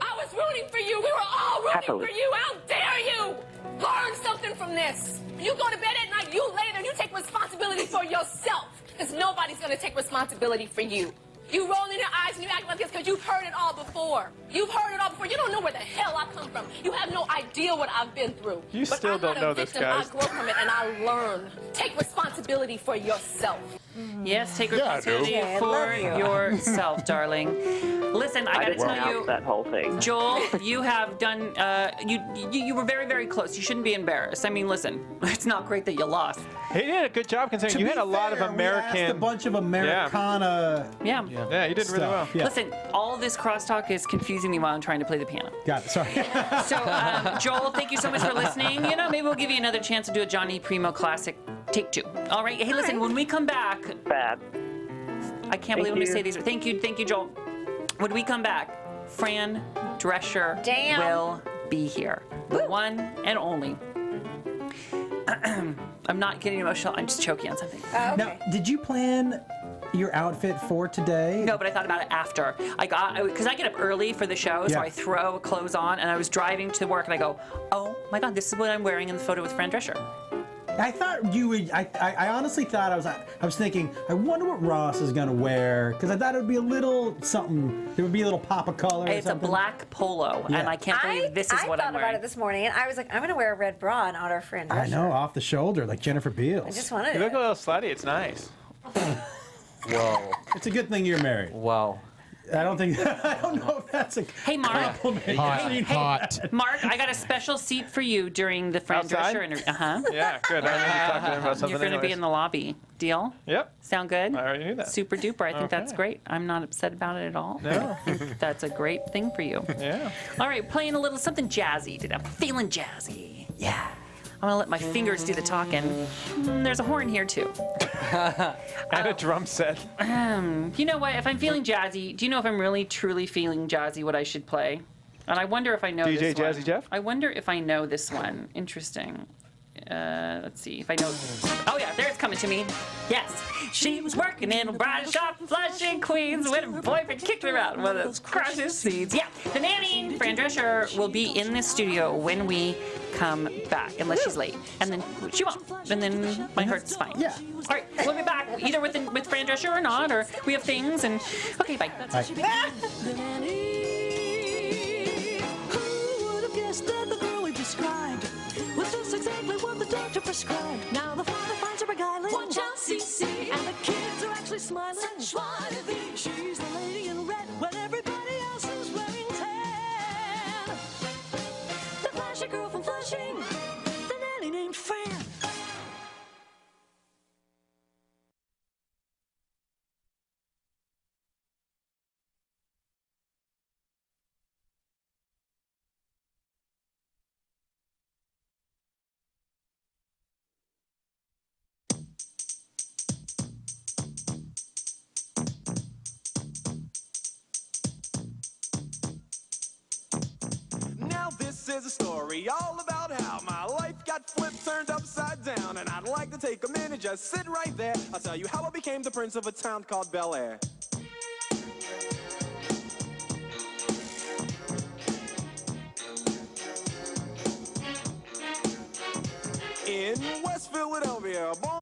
I was rooting for you. We were all rooting Happily. for you. How dare you? Learn something from this. You go to bed at night, you lay there, you take responsibility for yourself. Because nobody's going to take responsibility for you. You roll in your eyes and you act like this because you've heard it all before. You've heard it all before. You don't know where the hell I come from. You have no idea what I've been through. You But still I'm don't not know a this, victim. guys. I grow from it and I learn. Take responsibility for yourself. Yes, take Yeah, I do. responsibility Yeah, I for love you. yourself, darling. Listen, I got to didn't tell you, announce that whole thing. Joel, you have done. You were very, very close. You shouldn't be embarrassed. I mean, listen, it's not great that you lost. He did a good job considering To you be had a lot of fair, we asked American. a bunch of Americana. Yeah. Yeah, you did really well. stuff. Yeah. Listen, all this crosstalk is confusing me while I'm trying to play the piano. Got it. Sorry. So, Joel, thank you so much for listening. You know, maybe we'll give you another chance to do a Johnny Primo classic, take 2. All right. Hey, listen, when we come back, Bad. I can't believe I'm going to you. say these. Thank you, Joel. When we come back, Fran Drescher Damn. will be here. The one and only. I'm not getting emotional. I'm just choking on something. Oh, okay. Now, did you plan your outfit for today? No, but I thought about it after. Because I get up early for the show, so Yeah. I throw clothes on, and I was driving to work, and I go, oh my God, this is what I'm wearing in the photo with Fran Drescher. I thought you would. I honestly thought I was thinking. I wonder what Ross is gonna wear because I thought it would be a little something. There would be a little pop of color. It's or a something. black polo, Yeah. and I can't believe this is what I I'm thought about wearing. it this morning, and I was like, I'm going to wear a red bra and honor Fran Drescher. I know, off the shoulder like Jennifer Beals. I just wanted You look it. a little slutty. It's nice. Whoa. It's a good thing you're married. Whoa. I don't think. I don't know if that's a Hey, Mark. compliment. Hot. Mark, I got a special seat for you during the Fran Outside? Drescher interview. Uh-huh. Yeah, good. I need to talk to him about something. You're going to be anyways. in the lobby. Deal? Yep. Sound good? I already knew that. Super duper. I think that's Okay. great. I'm not upset about it at all. No. That's a great thing for you. Yeah. All right, playing a little something jazzy today. I'm feeling jazzy. Yeah. I'm gonna let my fingers do the talking. There's a horn here too. And a drum set. You know what? If I'm feeling jazzy, do you know if I'm really truly feeling jazzy what I should play? And I wonder if I know DJ this one. Jazzy Jeff? I wonder if I know this one. Interesting. Let's see if I know. Oh yeah, there it's coming to me. Yes, she was working in a bridal shop, Flushing, Queens, when her boyfriend kicked her out. Well, those crushes seeds. Yeah, the nanny, Fran Drescher, will be in this studio when we come back, unless she's late, and then she won't, and then my heart's fine. Yeah. All right, we'll be back either with Fran Drescher or not, or we have things and okay, bye. Bye. Who would have guessed that the girl we described was just exactly what the doctor prescribed? Now the father finds her beguiling. Watch out, CC. And the kids are actually smiling. Such joie de vivre. She's the lady in red when everybody else is wearing tan. The flashy girl from Flushing, the nanny named Fran. Now this is a story all about how my life got flipped, turned upside down. And I'd like to take a minute, just sit right there. I'll tell you how I became the prince of a town called Bel Air. In West Philadelphia, born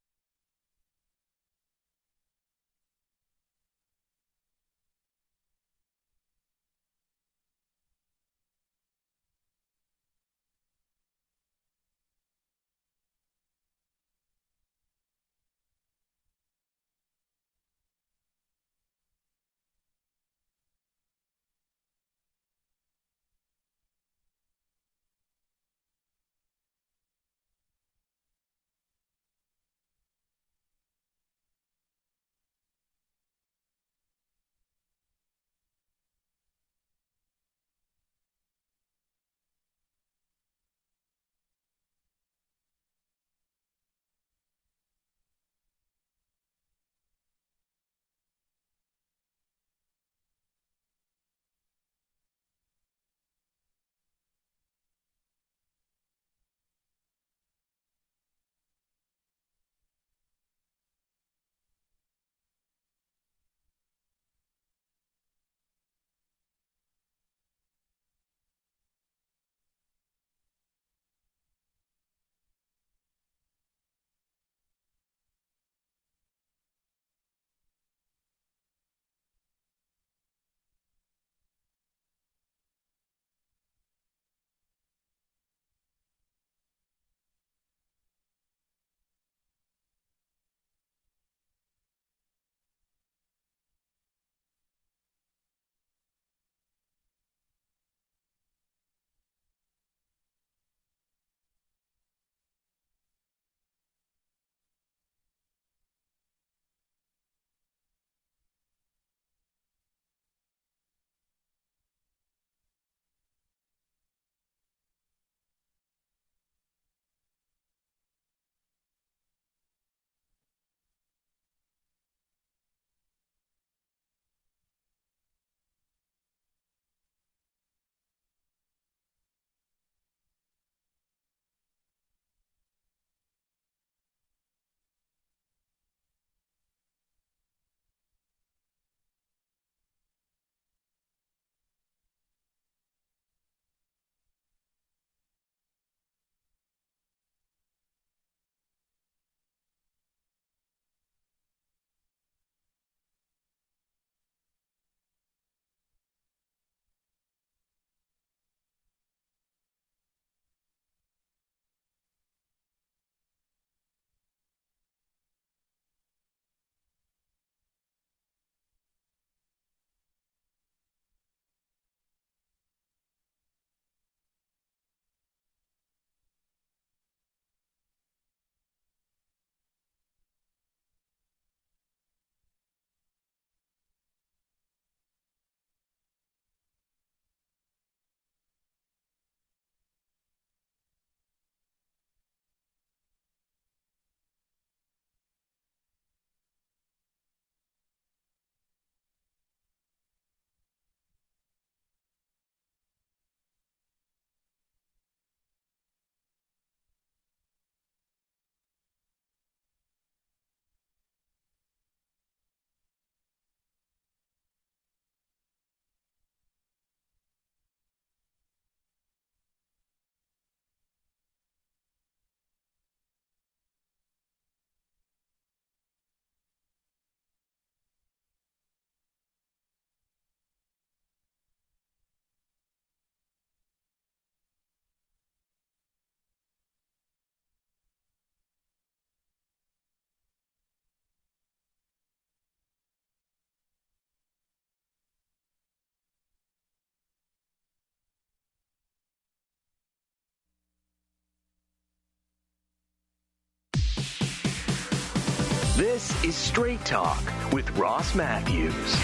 This is Straight Talk with Ross Mathews.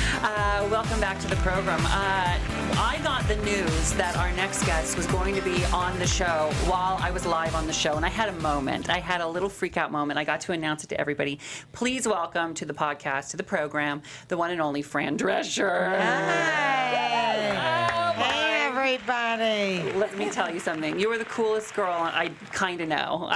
Welcome back to the program. I got the news that our next guest was going to be on the show while I was live on the show, and I had a moment. I had a little freak out moment. I got to announce it to everybody. Please welcome to the podcast, to the program, the one and only Fran Drescher. Hey, everybody. Let me tell you something. You were the coolest girl I kind of know.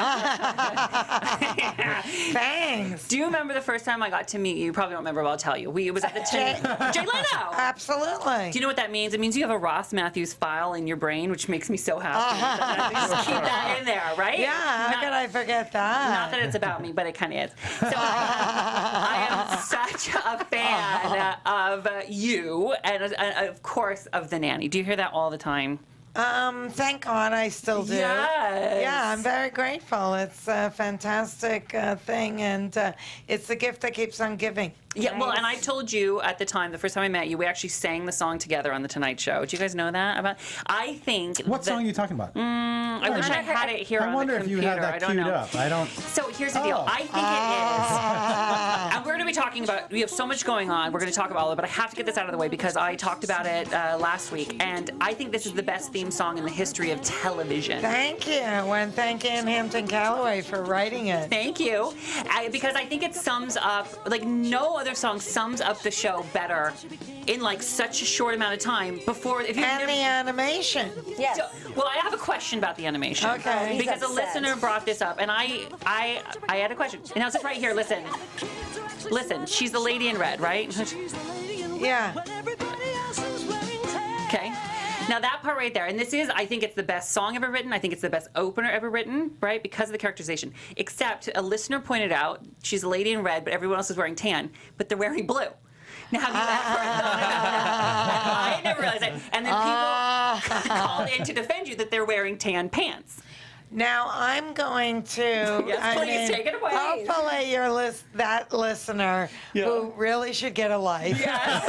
Thanks. Do you remember the first time I got to meet you? You probably don't remember, but I'll tell you. It was at the Jay Leno. Absolutely. Do you know what that means? It means you have a Ross Mathews file in your brain, which makes me so happy. Just keep that in there, right? Yeah, how could I forget that? Not that it's about me, but it kind of is. So I am such a fan of you and, of course, of The Nanny. Do you hear that all the time? Thank God I still do. Yes. Yeah, I'm very grateful. It's a fantastic thing, and it's the gift that keeps on giving. Yeah, well, and I told you at the time, the first time I met you, we actually sang the song together on The Tonight Show. Do you guys know that? I think... What song are you talking about? I wish I had it here on the computer. I wonder if you have that queued up. I don't... So here's the deal. I think it is. And we're going to be talking about... We have so much going on. We're going to talk about it, but I have to get this out of the way because I talked about it last week, and I think this is the best theme song in the history of television. Thank you. And thank Ann Hampton Calloway for writing it. Thank you. Because I think it sums up... Like, no other song sums up the show better in like such a short amount of time before if you and the animation. Yes. Well, I have a question about the animation. Okay. Because a listener brought this up and I had a question. And I'll sit right here, listen. She's the lady in red, right? Yeah. Okay. Now that part right there, and this is, I think it's the best song ever written. I think it's the best opener ever written, right? Because of the characterization. Except a listener pointed out, she's a lady in red, but everyone else is wearing tan, but they're wearing blue. Now, have you ever thought about that? I never realized that. And then people called in to defend you that they're wearing tan pants. Now I'm going to. Yes, please take it away. Hopefully, that listener who really should get a life. Yes.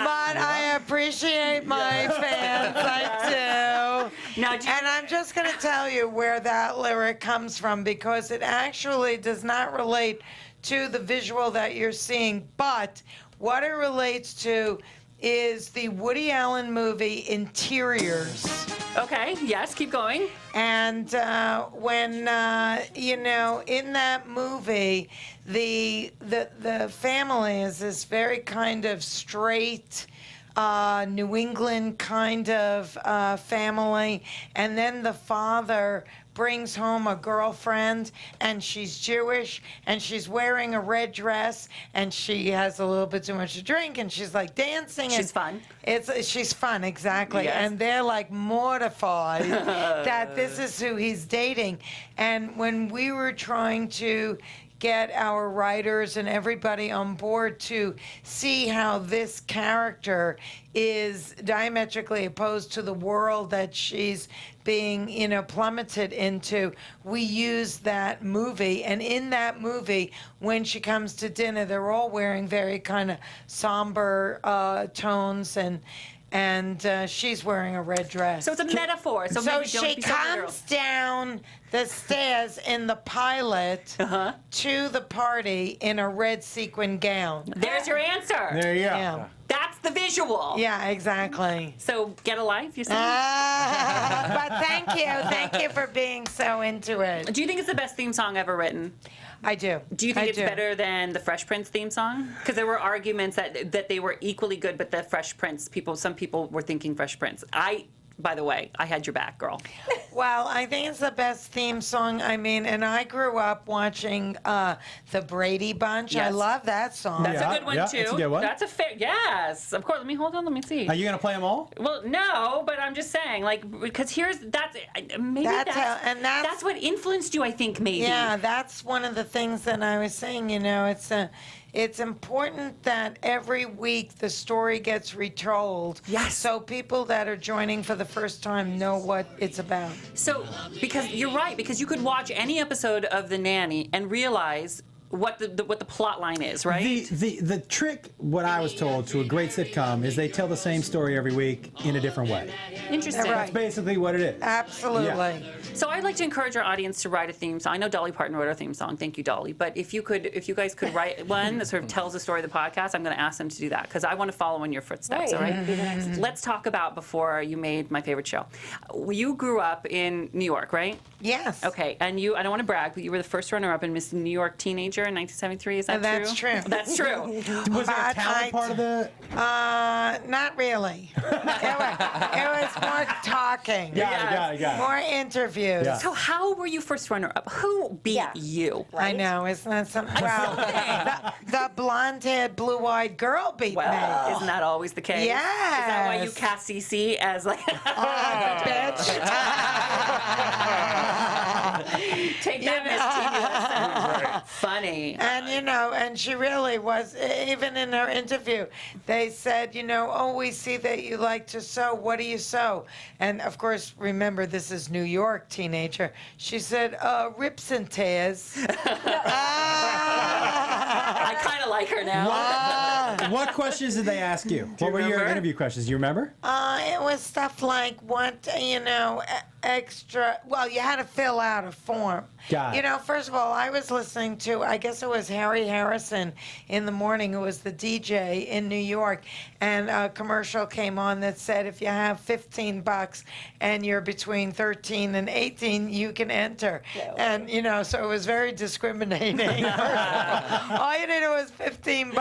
But I appreciate my fans. I do. And I'm just going to tell you where that lyric comes from because it actually does not relate to the visual that you're seeing, but what it relates to is the Woody Allen movie Interiors. Okay, yes, keep going. And when, in that movie, the family is this very kind of straight, New England kind of family, and then the father brings home a girlfriend, and she's Jewish, and she's wearing a red dress, and she has a little bit too much to drink, and she's like dancing. She's fun. She's fun, exactly. Yes. And they're like mortified that this is who he's dating. And when we were trying to get our writers and everybody on board to see how this character is diametrically opposed to the world that she's being, plummeted into, we use that movie. And in that movie, when she comes to dinner, they're all wearing very kind of somber tones, and she's wearing a red dress. So it's a metaphor. So maybe she comes down the stairs in the pilot to the party in a red sequin gown. There's your answer. There you go. Yeah. That's the visual. Yeah, exactly. So get a life, you say? But thank you. Thank you for being so into it. Do you think it's the best theme song ever written? I do. Do you think it's better than the Fresh Prince theme song? Because there were arguments that they were equally good, but the Fresh Prince some people were thinking Fresh Prince. By the way, I had your back, girl. Well, I think it's the best theme song. I mean, and I grew up watching the Brady Bunch. Yes. I love that song. That's a good one, too. That's a good one. That's a fair, yes. Of course, let me see. Are you going to play them all? Well, no, but I'm just saying, because that's what influenced you, I think, maybe. Yeah, that's one of the things that I was saying, it's important that every week the story gets retold. Yes. So people that are joining for the first time know what it's about. So, because you're right, because you could watch any episode of The Nanny and realize what the plot line is, right? The trick, what I was told, to a great sitcom is they tell the same story every week in a different way. Interesting. That's basically what it is. Absolutely. Yeah. So I'd like to encourage our audience to write a theme song. I know Dolly Parton wrote our theme song. Thank you, Dolly. But if you guys could write one that sort of tells the story of the podcast, I'm going to ask them to do that because I want to follow in your footsteps. All right. Let's talk about before you made my favorite show. You grew up in New York, right? Yes. Okay. And you, I don't want to brag, but you were the first runner-up in Miss New York Teenager in 1973. Is that That's true. That's true. Was there a talent part of the? Not really. it was more talking. Got it. More interviews. Yeah. So how were you first runner-up? Who beat you? I know, isn't that something? Well, the blonde-haired, blue-eyed girl beat me. Isn't that always the case? Yes. Is that why you cast CC as like bitch? Take that, Miss TV lesson. Funny. And and she really was, even in her interview, they said, oh, we see that you like to sew. What do you sew? And of course, remember, this is New York Teenager. She said, rips and tears. I kind of like her now. What questions did they ask you? What were your interview questions? Do you remember? It was stuff like what, extra. Well, you had to fill out a form. Got it. First of all, I was listening to, I guess it was Harry Harrison in the morning, who was the DJ in New York, and a commercial came on that said if you have $15 and you're between 13 and 18, you can enter. And, so it was very discriminating. All you needed was $15.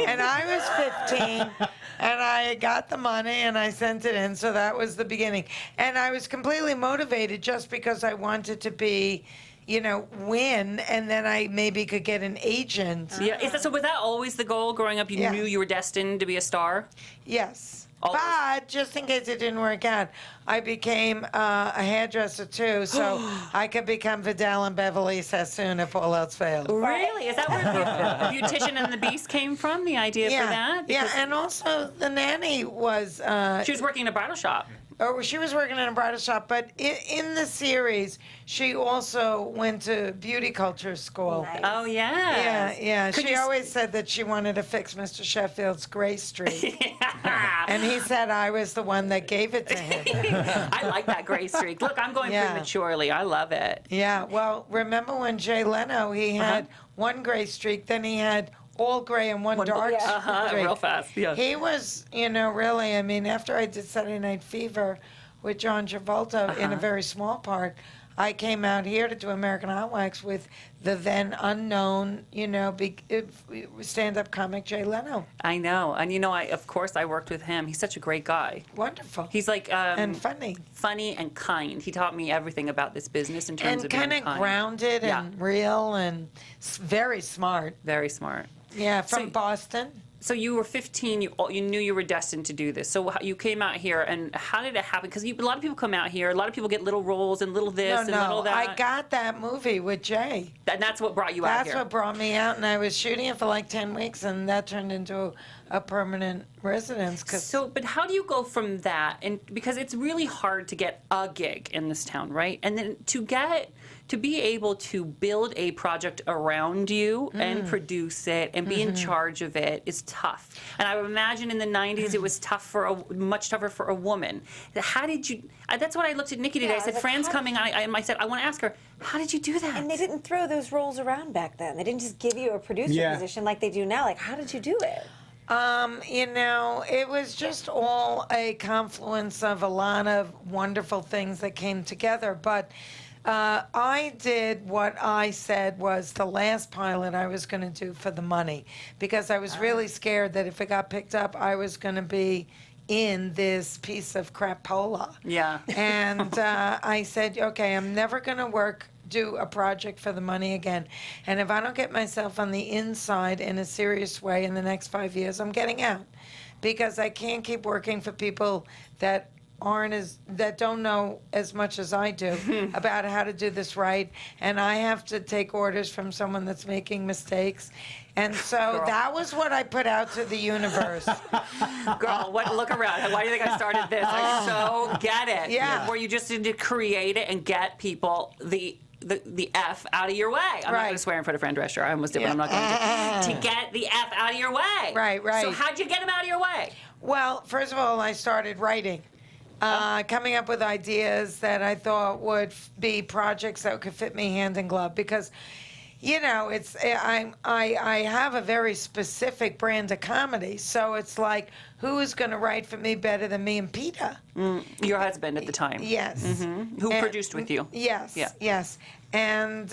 And I was 15, and I got the money, and I sent it in, so that was the beginning. And I was completely motivated just because I wanted to be, win, and then I maybe could get an agent. Yeah. So was that always the goal growing up? You knew you were destined to be a star? Yes. But just in case it didn't work out, I became a hairdresser too, so I could become Vidal and Beverly Sassoon if all else failed. Really? Is that where Beautician and the Beast came from? The idea for that? Yeah, and also the nanny was. She was working in a bridal shop. Oh, she was working in a bridal shop, but in the series, she also went to beauty culture school. Nice. Oh, yeah. Yeah. She always said that she wanted to fix Mr. Sheffield's gray streak. And he said I was the one that gave it to him. I like that gray streak. Look, I'm going prematurely. I love it. Yeah, well, remember when Jay Leno, he had one gray streak, then he had all gray and one dark streak. Real fast, yeah. He was, really, after I did Saturday Night Fever with John Travolta in a very small part, I came out here to do American Hot Wax with the then unknown, stand-up comic Jay Leno. I know. And, of course, I worked with him. He's such a great guy. Wonderful. He's like... and funny. Funny and kind. He taught me everything about this business in terms of being kind. And kind of grounded and real and very smart. Very smart. Yeah, from Boston. So you were 15. You knew you were destined to do this. So you came out here, and how did it happen? Because a lot of people come out here. A lot of people get little roles and little this and little that. I got that movie with Jay. And that's what brought you out here. That's what brought me out, and I was shooting it for like 10 weeks, and that turned into a permanent residence. But how do you go from that? And because it's really hard to get a gig in this town, right? And then to be able to build a project around you and produce it and be in charge of it is tough. And I would imagine in the 90s it was much tougher for a woman. How did you? That's what I looked at Nikki today. I said, "Fran's coming." And I said, "I want to ask her, how did you do that?" And they didn't throw those roles around back then. They didn't just give you a producer position like they do now. Like, how did you do it? It was just all a confluence of a lot of wonderful things that came together. But I did what I said was the last pilot I was going to do for the money, because I was really scared that if it got picked up, I was going to be in this piece of crapola. Yeah. And I said, okay, I'm never going to do a project for the money again. And if I don't get myself on the inside in a serious way in the next 5 years, I'm getting out. Because I can't keep working for people that don't know as much as I do about how to do this right, and I have to take orders from someone that's making mistakes. And so that was what I put out to the universe. Girl, look around. Why do you think I started this? I so get it. Yeah. Where you just need to create it and get people the F out of your way. I'm not going to swear in front of Fran Drescher. I almost did, but I'm not going to. To get the F out of your way. Right. So how'd you get him out of your way? Well, first of all, I started writing. Coming up with ideas that I thought would be projects that could fit me hand in glove because, you know, I have a very specific brand of comedy, so it's like, who is going to write for me better than me and Peter? Your husband at the time. Yes. Who produced with you? Yes. Yeah. Yes. And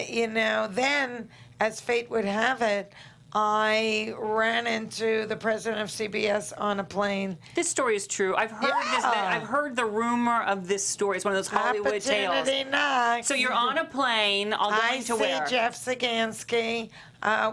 you know, then as fate would have it, I ran into the president of CBS on a plane. This story is true. I've heard this. I've heard the rumor of this story. It's one of those Hollywood tales. Opportunity knocks. So you're on a plane. Going to where? I see Jeff Sagansky.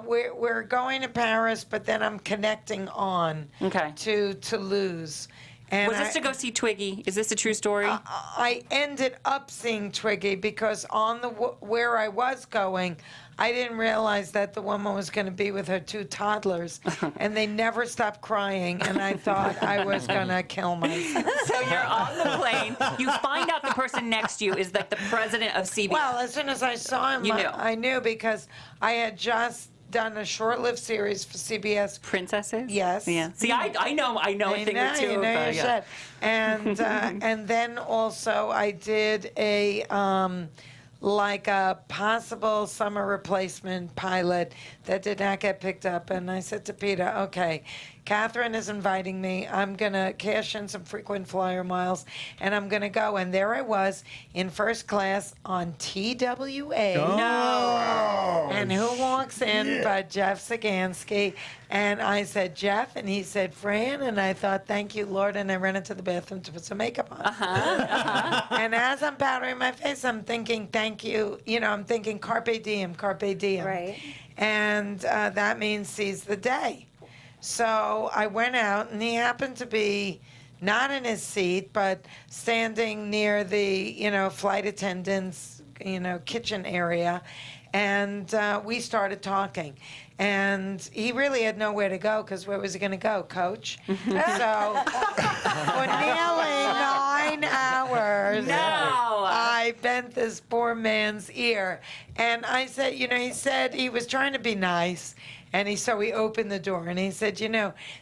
We're going to Paris, but then I'm connecting on to Toulouse. And was this to go see Twiggy? Is this a true story? I ended up seeing Twiggy because on where I was going, I didn't realize that the woman was going to be with her 2 toddlers, and they never stopped crying, and I thought I was going to kill myself. So you're on the plane. You find out the person next to you is like the president of CBS. Well, as soon as I saw him, You knew. I knew because I had just done a short-lived series for CBS. Princesses? Yes. Yeah. See, I know a thing or two. You know your yeah. shit. And and then also I did a like a possible summer replacement pilot that did not get picked up. And I said to Peter, okay, Catherine is inviting me. I'm going to cash in some frequent flyer miles, and I'm going to go. And there I was in first class on TWA. No. And who walks in but Jeff Sagansky? And I said, Jeff, and he said, Fran, and I thought, thank you, Lord, and I ran into the bathroom to put some makeup on. And as I'm powdering my face, I'm thinking, thank you, I'm thinking carpe diem, carpe diem. Right. And that means seize the day. So I went out, and he happened to be not in his seat, but standing near the, flight attendant's, kitchen area. And we started talking. And he really had nowhere to go because where was he going to go, Coach? So for nearly 9 hours, I bent this poor man's ear. And I said, he said he was trying to be nice. And so he opened the door and he said,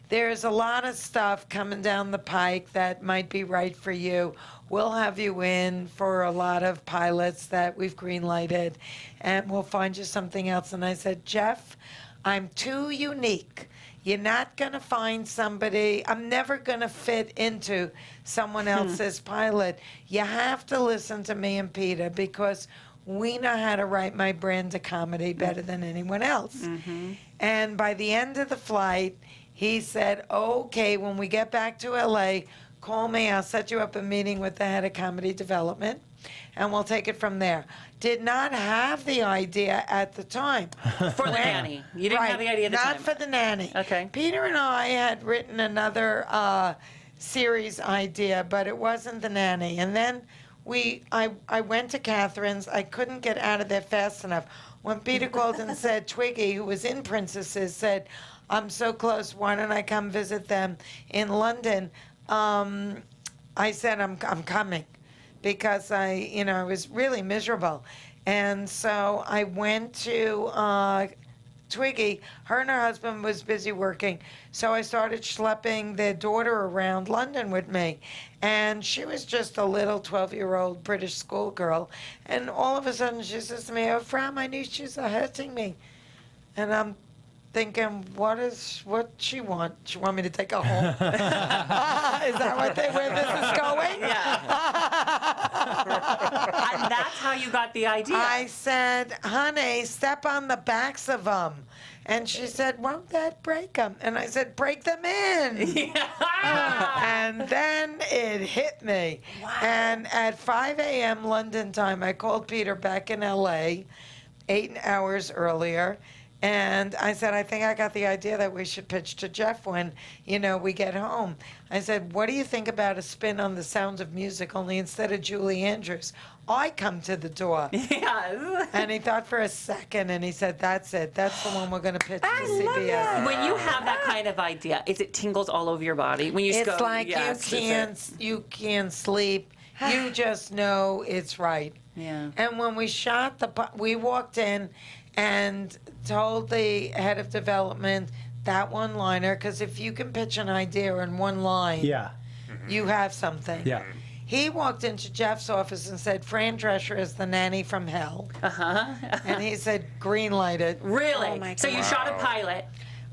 there's a lot of stuff coming down the pike that might be right for you. We'll have you in for a lot of pilots that we've green-lighted, and we'll find you something else. And I said, Jeff, I'm too unique. You're not going to find somebody. I'm never going to fit into someone else's pilot. You have to listen to me and Peter because we know how to write my brand of comedy better than anyone else. And by the end of the flight, he said, okay, when we get back to L.A., call me. I'll set you up a meeting with the head of comedy development, and we'll take it from there. Did not have the idea at the time. For the nanny. You didn't have the idea at the time. Not for the nanny. Okay. Peter and I had written another series idea, but it wasn't the nanny. And then I went to Catherine's. I couldn't get out of there fast enough. When Peter called and said, Twiggy, who was in Princesses, said, I'm so close, why don't I come visit them in London? I said, I'm coming because I was really miserable. And so I went to Twiggy. Her and her husband was busy working. So I started schlepping their daughter around London with me. And she was just a little 12-year-old British schoolgirl. And all of a sudden she says to me, oh, Fran, my new shoes are hurting me. And I'm thinking, what she want? She want me to take her home? Is that where this is going? Yeah. And that's how you got the idea. I said, honey, step on the backs of them. And she said, won't that break them? And I said, break them in. And then it hit me. Wow. And at 5 a.m. London time, I called Peter back in L.A. 8 hours earlier. And I said, I think I got the idea that we should pitch to Jeff when, we get home. I said, what do you think about a spin on The Sound of Music, only instead of Julie Andrews, I come to the door. Yes. And he thought for a second, and he said, that's it. That's the one we're going to pitch to CBS. When you have that kind of idea, is it tingles all over your body? When you just it's go, like yes, you can't sleep. you just know it's right. Yeah. And when we shot we walked in and told the head of development that one-liner, because if you can pitch an idea in one line, Yeah. you have something. Yeah. He walked into Jeff's office and said, Fran Drescher is the nanny from hell. And he said, green light it. Really? Oh my So you God. shot a pilot.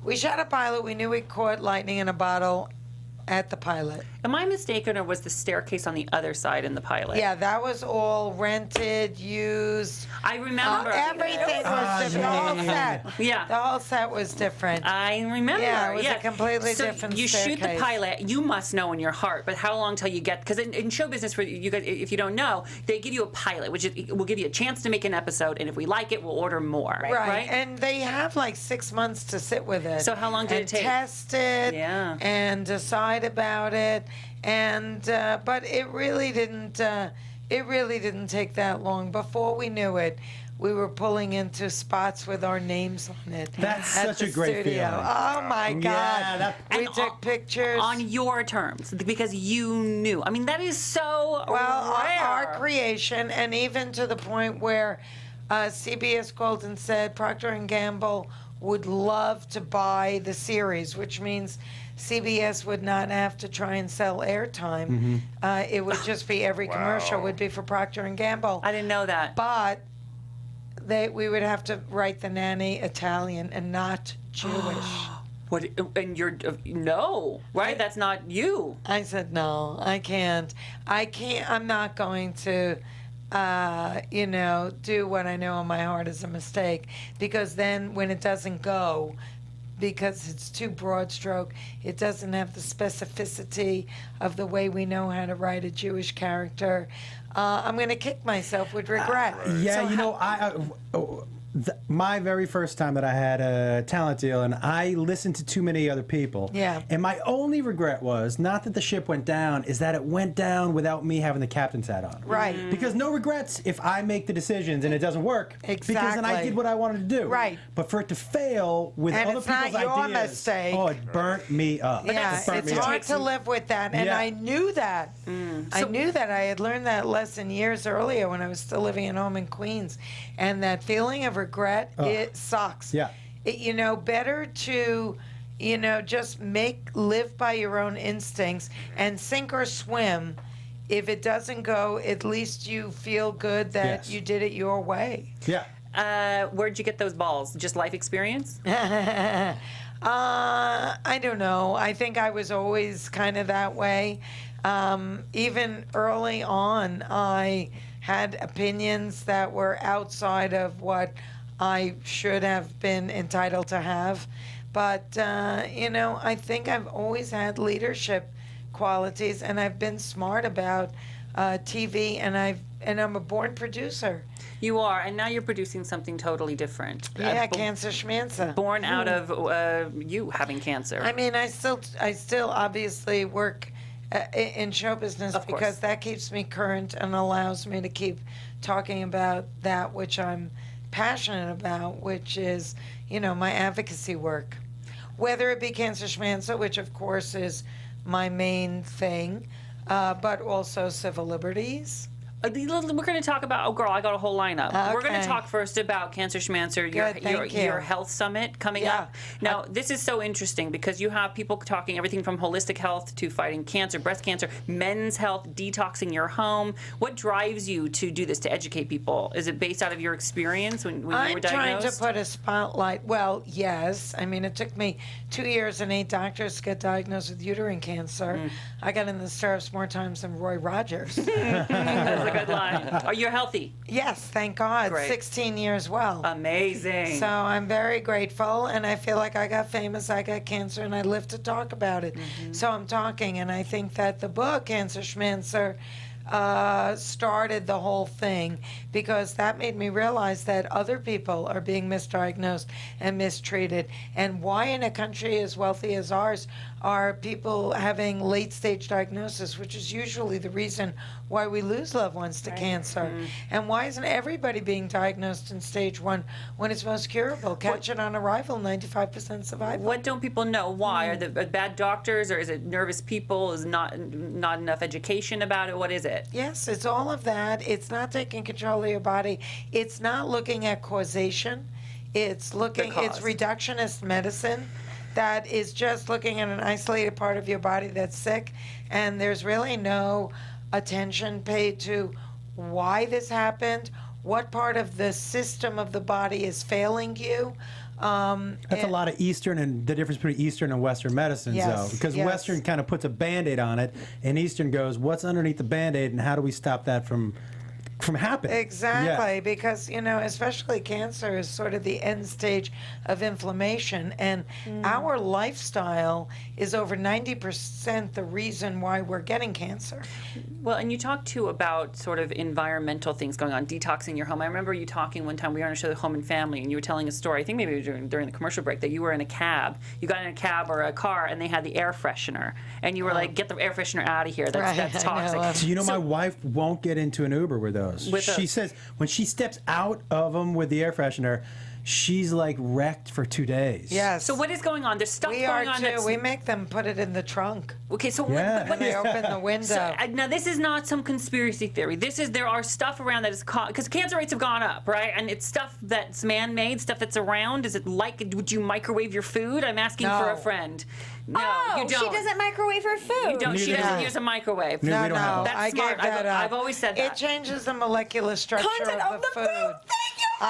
We shot a pilot. We knew we caught lightning in a bottle at the pilot. Am I mistaken, or was the staircase on the other side in the pilot? Yeah, that was all rented, used. I remember. Everything was different. The whole set. Yeah. The whole set was different. I remember. Yeah, it was a completely so different you shoot the staircase. pilot. You must know in your heart, but how long till you get? Because in show business, for you guys, if you don't know, they give you a pilot, which will give you a chance to make an episode, and if we like it, we'll order more. Right. And they have like 6 months to sit with it. So how long did it take? Test it. Yeah. And decide about it. And but it really didn't take that long. Before we knew it, we were pulling into spots with our names on it. That's at such the a great studio. feeling. Oh my God. Yeah, we took pictures on your terms because you knew. I mean, that is so rare. Our creation, and even to the point where CBS called and said Procter & Gamble would love to buy the series, which means CBS would not have to try and sell airtime. It would just be every commercial would be for Procter & Gamble. I didn't know that. But we would have to write the nanny Italian and not Jewish. What? And you're no, right? That's not you. I said no, I can't. I'm not going to. Do what I know in my heart is a mistake, because then when it doesn't go, because it's too broad stroke, it doesn't have the specificity of the way we know how to write a Jewish character. I'm going to kick myself with regret. Yeah, my very first time that I had a talent deal, and I listened to too many other people. Yeah. And my only regret was not that the ship went down, is that it went down without me having the captain's hat on. Right. Because no regrets if I make the decisions and it doesn't work. Because then I Exactly. did what I wanted to do. Right. But for it to fail with And other it's people's not your ideas, mistake. oh, it burnt me up. Yeah, It burnt it's me up. hard to live with that, and Yeah. I knew that. I knew that. I had learned that lesson years earlier when I was still living at home in Queens, and that feeling of regret, it sucks. Yeah. Better to, just live by your own instincts and sink or swim. If it doesn't go, at least you feel good that Yes. you did it your way. Yeah. Where'd you get those balls? Just life experience? I don't know. I think I was always kind of that way. Even early on, I had opinions that were outside of what I should have been entitled to have. But, I think I've always had leadership qualities, and I've been smart about TV, and I'm a born producer. You are, and now you're producing something totally different. Yeah, Cancer Schmancer. Born out of you having cancer. I mean, I still obviously work in show business Of course. because that keeps me current and allows me to keep talking about that which I'm passionate about, which is, my advocacy work. Whether it be Cancer Schmancer, which of course is my main thing, but also civil liberties. We're going to talk about. Oh, girl, I got a whole lineup. We're going to Okay. talk first about Cancer Schmancer, Good, thank you. your health summit coming Yeah. up. Now, this is so interesting because you have people talking everything from holistic health to fighting cancer, breast cancer, men's health, detoxing your home. What drives you to do this, to educate people? Is it based out of your experience when you were I'm trying diagnosed? to put a spotlight. Well, yes. I mean, it took me 2 years and 8 doctors to get diagnosed with uterine cancer. I got in the stirrups more times than Roy Rogers. That's a good line. Are you healthy? Yes, thank God. Great. 16 years well. Amazing. So I'm very grateful, and I feel like I got famous, I got cancer, and I live to talk about it. So I'm talking, and I think that the book, Cancer Schmancer, started the whole thing because that made me realize that other people are being misdiagnosed and mistreated. And why in a country as wealthy as ours are people having late stage diagnosis, which is usually the reason why we lose loved ones to cancer. And why isn't everybody being diagnosed in stage 1 when it's most curable? Catch it on arrival, 95% survival. What don't people know? Why? Are the bad doctors, or is it nervous people? Is not enough education about it? What is it? Yes, it's all of that. It's not taking control of your body. It's not looking at causation. It's reductionist medicine that is just looking at an isolated part of your body that's sick, and there's really no attention paid to why this happened, what part of the system of the body is failing you. That's a lot of Eastern, and the difference between Eastern and Western medicines, though. Because Western kind of puts a Band-Aid on it, and Eastern goes, what's underneath the Band-Aid, and how do we stop that from happening? Exactly, because, especially cancer is sort of the end stage of inflammation, and our lifestyle is over 90% the reason why we're getting cancer. Well, and you talked too about sort of environmental things going on, detoxing your home. I remember you talking one time, we were on a show, Home and Family, and you were telling a story, I think maybe it was during the commercial break, that you were in a cab. You got in a cab or a car, and they had the air freshener. And you were like, get the air freshener out of here. That's toxic. So my wife won't get into an Uber with those. She says when she steps out of them with the air freshener, she's like wrecked for 2 days. Yes. So what is going on? There's stuff We going are on. too. We make them put it in the trunk. Okay, so and they open the window. So, now this is not some conspiracy theory. There are stuff around that is caught because cancer rates have gone up, right? And it's stuff that's man-made, stuff that's around. Is it like? Would you microwave your food? I'm asking for a friend. No, you don't. She doesn't microwave her food. You don't. She doesn't use a microwave. No, That's I smart. gave that up. I've always said that. It changes the molecular structure Content of the food. Thank you.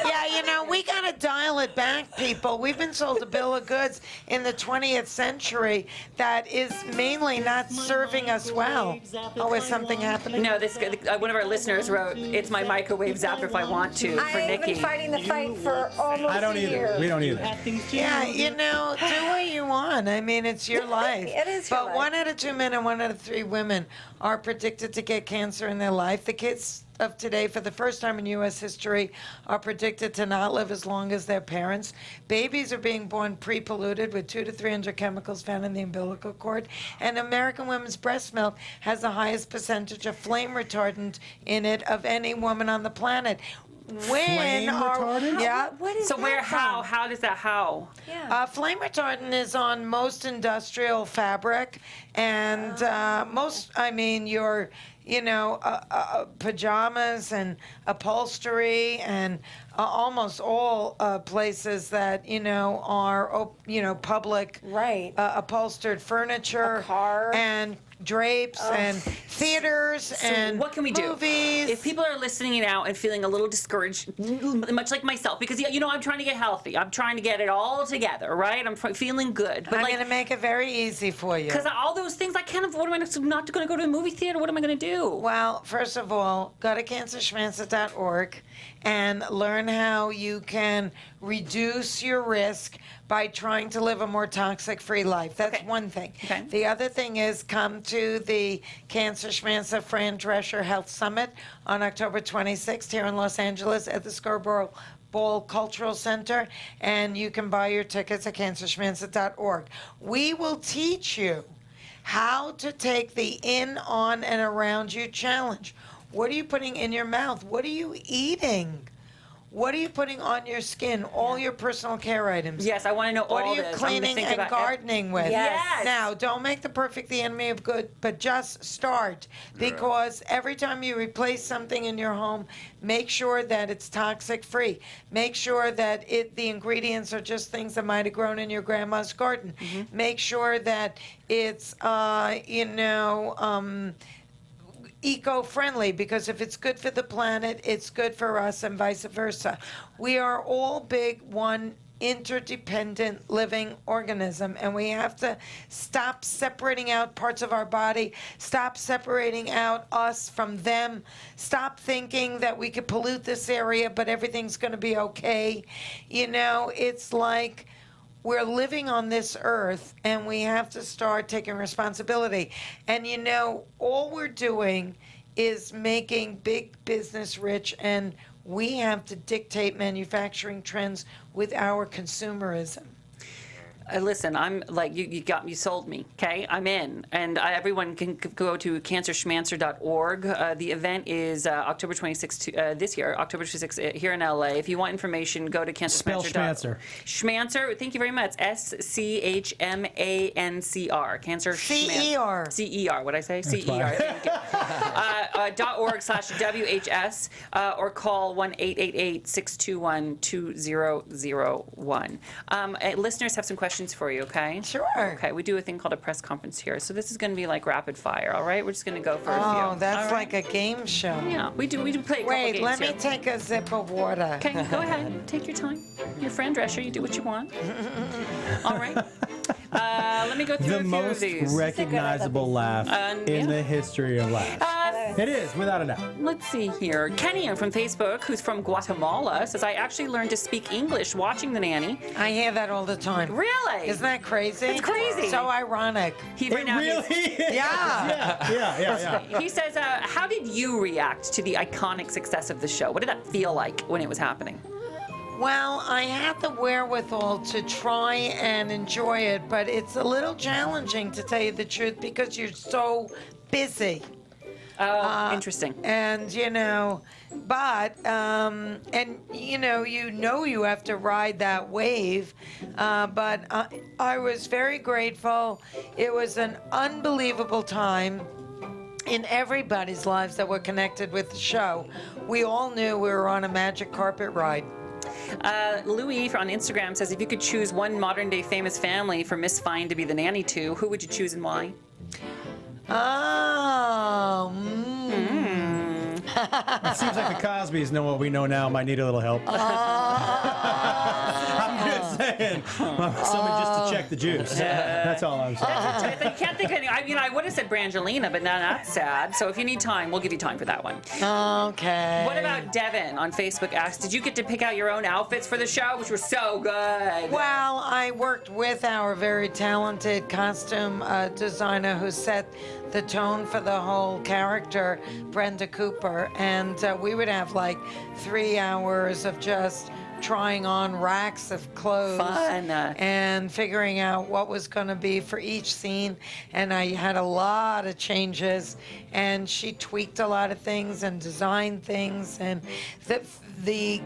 Yeah, we gotta dial it back, people. We've been sold a bill of goods in the 20th century that is mainly not serving us well. Oh, is something happening? No, this one of our listeners wrote, "It's my microwave zapper if I want to." For I've Nikki. been fighting the fight for almost a year. We don't either. Yeah, do what you want. I mean, it's your life. It is your But life. 1 out of 2 men and 1 out of 3 women are predicted to get cancer in their life. The kids of today, for the first time in U.S. history, are predicted to not live as long as their parents. Babies are being born pre-polluted with 200 to 300 chemicals found in the umbilical cord. And American women's breast milk has the highest percentage of flame retardant in it of any woman on the planet. Flame retardant? Yeah. What is So that where? How? from? How does that? How? Yeah. Flame retardant is on most industrial fabric, and your pajamas and upholstery and almost all places that are public upholstered furniture, A car. and drapes and theaters So and what can we do? movies. If people are listening now and feeling a little discouraged, much like myself, because I'm trying to get healthy. I'm trying to get it all together, right? I'm feeling good. But I'm going to make it very easy for you. because all those things, I can't afford. What am I not going to go to a movie theater? What am I going to do? Well, first of all, go to cancerschmancer.org and learn how you can reduce your risk by trying to live a more toxic-free life. That's one thing. Okay. The other thing is come to the Cancer Schmancer Fran Drescher Health Summit on October 26th here in Los Angeles at the Scarborough Ball Cultural Center, and you can buy your tickets at cancerschmancer.org. We will teach you how to take the in, on, and around you challenge. What are you putting in your mouth? What are you eating? What are you putting on your skin? All your personal care items. Yes, I want to know What all are you this. I'm gonna cleaning think and about gardening with? Yes. Now, don't make the perfect the enemy of good, but just start. Because every time you replace something in your home, make sure that it's toxic free. Make sure that the ingredients are just things that might have grown in your grandma's garden. Make sure that it's, eco-friendly, because if it's good for the planet, it's good for us, and vice versa. We are all one interdependent living organism, and we have to stop separating out parts of our body, stop separating out us from them, stop thinking that we could pollute this area but everything's going to be okay. It's like we're living on this earth, and we have to start taking responsibility. And all we're doing is making big business rich, and we have to dictate manufacturing trends with our consumerism. Listen, I'm like you sold me. Okay, I'm in, and everyone can go to cancerschmancer.org. The event is October 26th this year, October 26th here in LA. If you want information, go to Spell cancerschmancer. Schmancer. Thank you very much. SCHMANCR. Cancer CER. CER. What I say? CER. Thank you. .org/WHS or call 1-888-621-2001. Listeners have some questions for you, okay? Sure. Okay, we do a thing called a press conference here. So this is going to be like rapid fire, all right? We're just going to go for a few. Oh, that's all right? like a game show. Yeah, we do play a couple games. Wait, let me here. take a sip of water. Okay, go ahead. Take your time. You're Fran Drescher. You do what you want. All right. Let me go through The a few most of these. recognizable laugh in yeah. the history of laughs. It is, without a doubt. Let's see here. Kenny from Facebook, who's from Guatemala, says, I actually learned to speak English watching The Nanny. I hear that all the time. Really? Isn't that crazy? It's crazy. So ironic. Right now really is. Yeah. He says, how did you react to the iconic success of the show? What did that feel like when it was happening? Well, I had the wherewithal to try and enjoy it, but it's a little challenging, to tell you the truth, because you're so busy. Oh, interesting. And, but, you have to ride that wave. But I was very grateful. It was an unbelievable time in everybody's lives that were connected with the show. We all knew we were on a magic carpet ride. Louis on Instagram says, if you could choose one modern-day famous family for Miss Fine to be the nanny to, who would you choose and why? Oh. It seems like the Cosbys know what we know now. Might need a little help. I'm just saying. Someone just to check the juice. That's all I'm saying. I can't think of any. I would have said Brangelina, but now that's sad. So if you need time, we'll give you time for that one. Okay. What about Devin on Facebook asks, did you get to pick out your own outfits for the show, which were so good? Well, I worked with our very talented costume designer who set the tone for the whole character, Brenda Cooper, and we would have like 3 hours of just trying on racks of clothes. Fun. And figuring out what was going to be for each scene. And I had a lot of changes, and she tweaked a lot of things and designed things, and the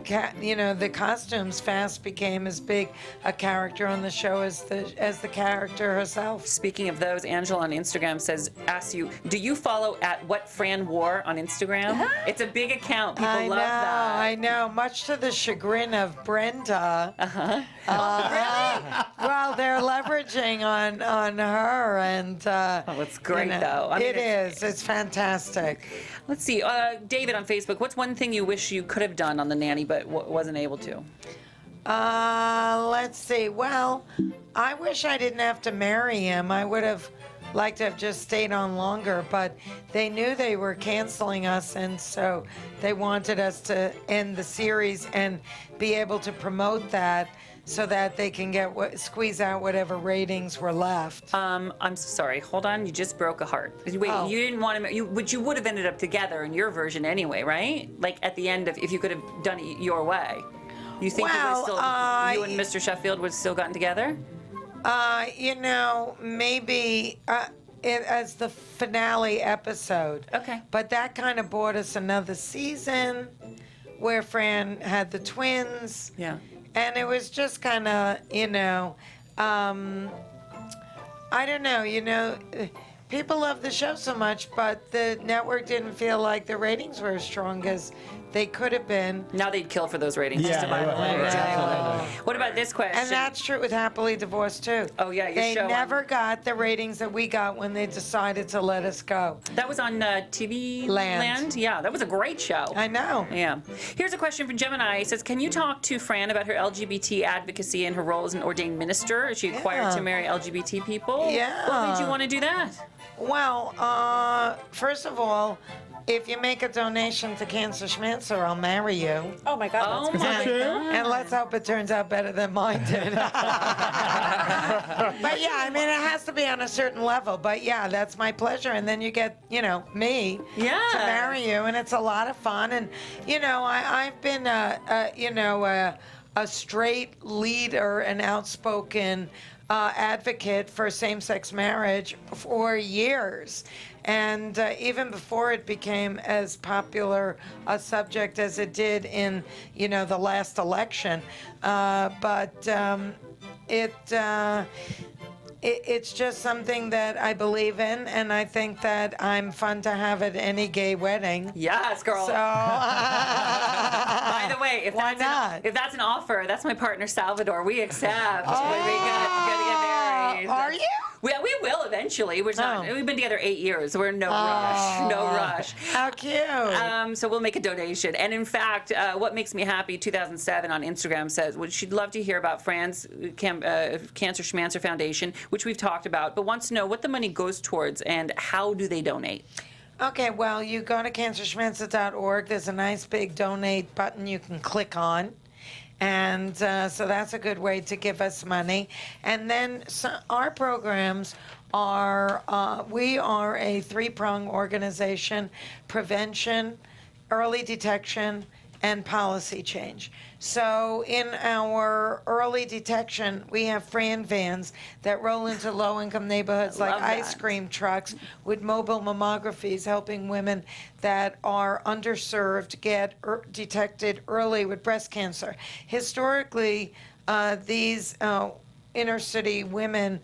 costumes fast became as big a character on the show as the character herself. Speaking of those, Angela on Instagram asks you, do you follow at What Fran Wore on Instagram? It's a big account. People love that. I know. Much to the chagrin of Brenda. Really? Well, they're leveraging on her, and it's great though. I mean, it is. It's fantastic. Let's see. David on Facebook, what's one thing you wish you could have done on The Nanny but wasn't able to? Let's see. Well, I wish I didn't have to marry him. I would have liked to have just stayed on longer, but they knew they were canceling us, and so they wanted us to end the series and be able to promote that so that they can squeeze out whatever ratings were left. I'm so sorry. Hold on. You just broke a heart. Wait, you didn't want to, but you would have ended up together in your version anyway, right? Like at the end of, if you could have done it your way. You think you and Mr. Sheffield would have still gotten together? Maybe as the finale episode. Okay. But that kind of bought us another season where Fran had the twins. Yeah. And it was just kind of, I don't know, people love the show so much, but the network didn't feel like the ratings were as strong as they could have been. Now they'd kill for those ratings. Yeah, just to buy the land. know. What about this question? And that's true with Happily Divorced, too. Oh, yeah, your They show never got the ratings that we got when they decided to let us go. That was on TV Land. Yeah, that was a great show. I know. Yeah. Here's a question from Gemini. It says, can you talk to Fran about her LGBT advocacy and her role as an ordained minister? Is she required to marry LGBT people? Yeah. What made you want to do that? Well, first of all, if you make a donation to Cancer Schmancer, I'll marry you. Oh my God. Oh my God. And let's hope it turns out better than mine did. But yeah, I mean, it has to be on a certain level. But yeah, that's my pleasure. And then you get, me to marry you, and it's a lot of fun. And I've been a straight leader and outspoken advocate for same-sex marriage for years. And even before it became as popular a subject as it did in, the last election. It's just something that I believe in, and I think that I'm fun to have at any gay wedding. Yes, girl. So, by the way, if that's an offer, that's my partner Salvador. We accept. When we get married. Are you? We will eventually. We've been together 8 years. So we're in no rush. No rush. How cute. So we'll make a donation. And in fact, what makes me happy, 2007 on Instagram says, she'd love to hear about Fran's Cancer Schmancer Foundation, which we've talked about, but wants to know what the money goes towards and how do they donate? Okay, well, you go to cancerschmancer.org. There's a nice big donate button you can click on. And so that's a good way to give us money. And then our programs are, we are a three-pronged organization: prevention, early detection, and policy change. So in our early detection, we have Fran vans that roll into low-income neighborhoods like ice cream trucks with mobile mammographies, helping women that are underserved get detected early with breast cancer. Historically, these inner city women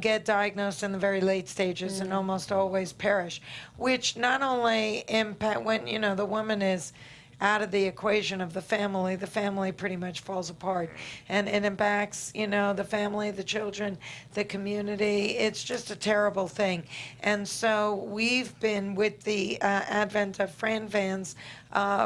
get diagnosed in the very late stages and almost always perish, which not only impact when, the woman is out of the equation of the family pretty much falls apart. And it impacts, the family, the children, the community. It's just a terrible thing. And so we've been, with the advent of Fran vans,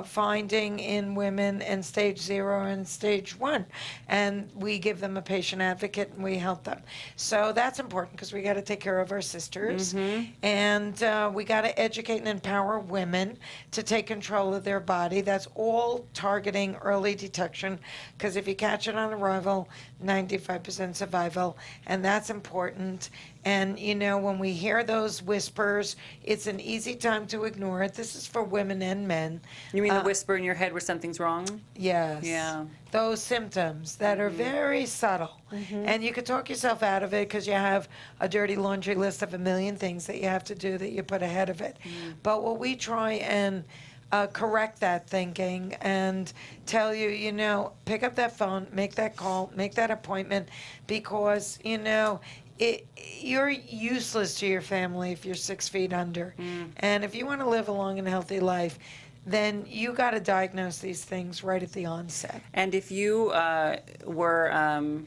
finding in women in stage 0 and stage 1. And we give them a patient advocate and we help them. So that's important because we got to take care of our sisters. And we got to educate and empower women to take control of their body. That's all targeting early detection, because if you catch it on arrival, 95% survival, and that's important. And, when we hear those whispers, it's an easy time to ignore it. This is for women and men. You mean the whisper in your head where something's wrong? Yes. Yeah. Those symptoms that are very subtle. And you could talk yourself out of it because you have a dirty laundry list of a million things that you have to do that you put ahead of it. But what we try and correct that thinking and tell you, pick up that phone, make that call, make that appointment, because, you're useless to your family if you're 6 feet under. And if you want to live a long and healthy life, then you got to diagnose these things right at the onset. And if you were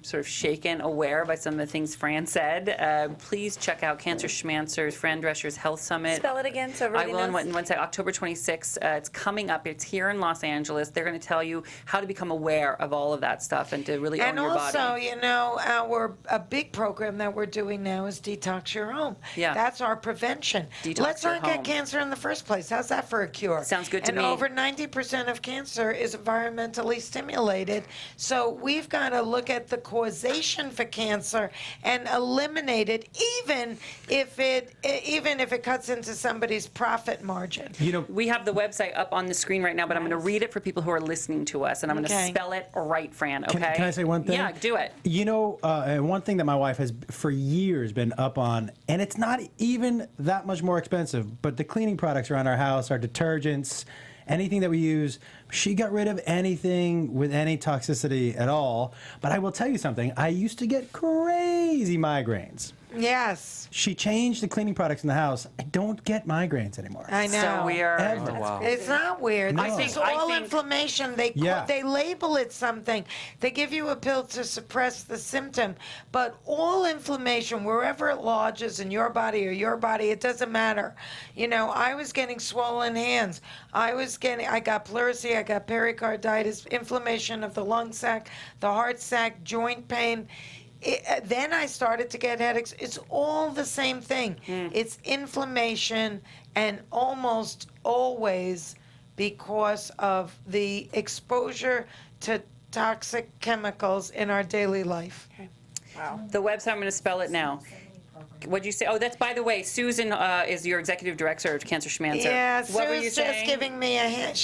sort of shaken, aware by some of the things Fran said, please check out Cancer Schmancer's, Fran Drescher's Health Summit. Spell it again so everybody knows. I will in one second. October 26th. It's coming up. It's here in Los Angeles. They're going to tell you how to become aware of all of that stuff and to really own your body. And also, a big program that we're doing now is Detox Your Home. Yeah. That's our prevention. Let's not get cancer in the first place. How's that for a cure? Sounds good to and me. over 90% of cancer is environmentally stimulated. So we've got to look at the causation for cancer and eliminate it, even if it cuts into somebody's profit margin. We have the website up on the screen right now, but I'm going to read it for people who are listening to us, and I'm going to spell it right, Fran. Okay? Can I say one thing? Yeah, do it. One thing that my wife has for years been up on, and it's not even that much more expensive, but the cleaning products around our house, our detergents, anything that we use, she got rid of anything with any toxicity at all. But I will tell you something. I used to get crazy migraines. Yes. She changed the cleaning products in the house. I don't get migraines anymore. I know. So weird. Ever. Oh, wow. It's not weird. No. It's all inflammation. They label it something. They give you a pill to suppress the symptom. But all inflammation, wherever it lodges in your body or your body, it doesn't matter. I was getting swollen hands. I got pleurisy. I got pericarditis, inflammation of the lung sac, the heart sac, joint pain. then I started to get headaches. It's all the same thing. It's inflammation, and almost always because of the exposure to toxic chemicals in our daily life. Okay. Wow. The website, I'm going to spell it now. What'd you say? Oh, that's, by the way, Susan is your executive director of Cancer Schmancer. Yeah, what were you Sue's saying? just giving me a hint.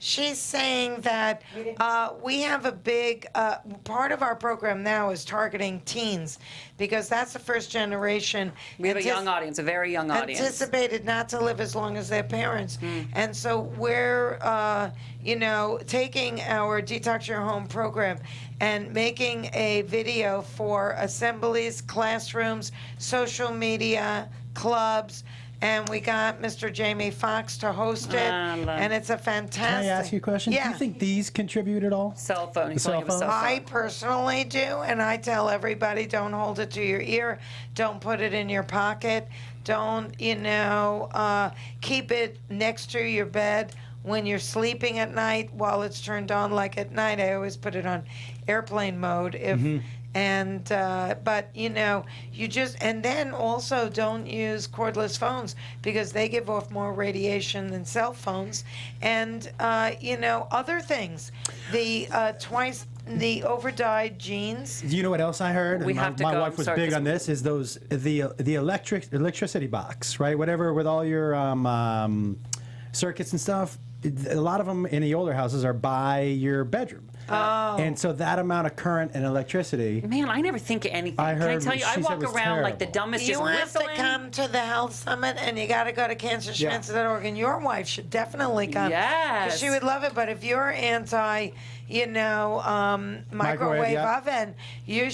She's saying that we have a big part of our program now is targeting teens, because that's the first generation. We have a young audience, a very young audience. Anticipated not to live as long as their parents. And so we're, taking our Detox Your Home program and making a video for assemblies, classrooms, social media, clubs, and we got Mr. Jamie Foxx to host it, and it's a fantastic. Can I ask you a question? Yeah. Do you think these contribute at all? Cell phone. The cell phone? I personally do, and I tell everybody, don't hold it to your ear, don't put it in your pocket, don't, keep it next to your bed when you're sleeping at night while it's turned on. Like at night, I always put it on airplane mode but you just, and then also don't use cordless phones, because they give off more radiation than cell phones, and other things, the overdyed jeans. Do you know what else I heard? We And have to my go. wife was Sorry, big 'cause on this. Is the electricity box, right? Whatever, with all your circuits and stuff. A lot of them in the older houses are by your bedroom. Oh. And so that amount of current and electricity. Man, I never think of anything. I Can I heard- tell you, I she said walk it was around like the terrible. dumbest, You just have whistling. to come to the health summit, and you got to go to cancerschmancer.org, and your wife should definitely come. Yes. 'Cause she would love it. But if you're anti, microwave yeah. oven, you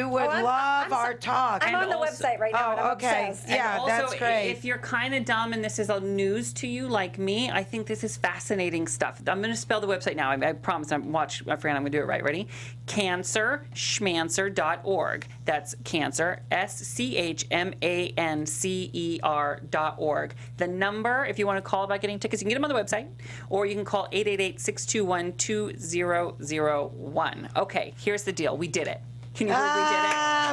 would I'm- love I'm our talk. I'm on the website right now, and I'm okay. obsessed. Yeah, And also, that's great. If you're kind of dumb and this is all news to you, like me, I think this is fascinating stuff. I'm going to spell the website now. I promise. Watch, Fran, I'm going to do it right. Ready? CancerSchmancer.org. That's cancer, SCHMANCER.org. The number, if you want to call about getting tickets, you can get them on the website, or you can call 888-621-2001. Okay, here's the deal. We did it. Can you believe we did it?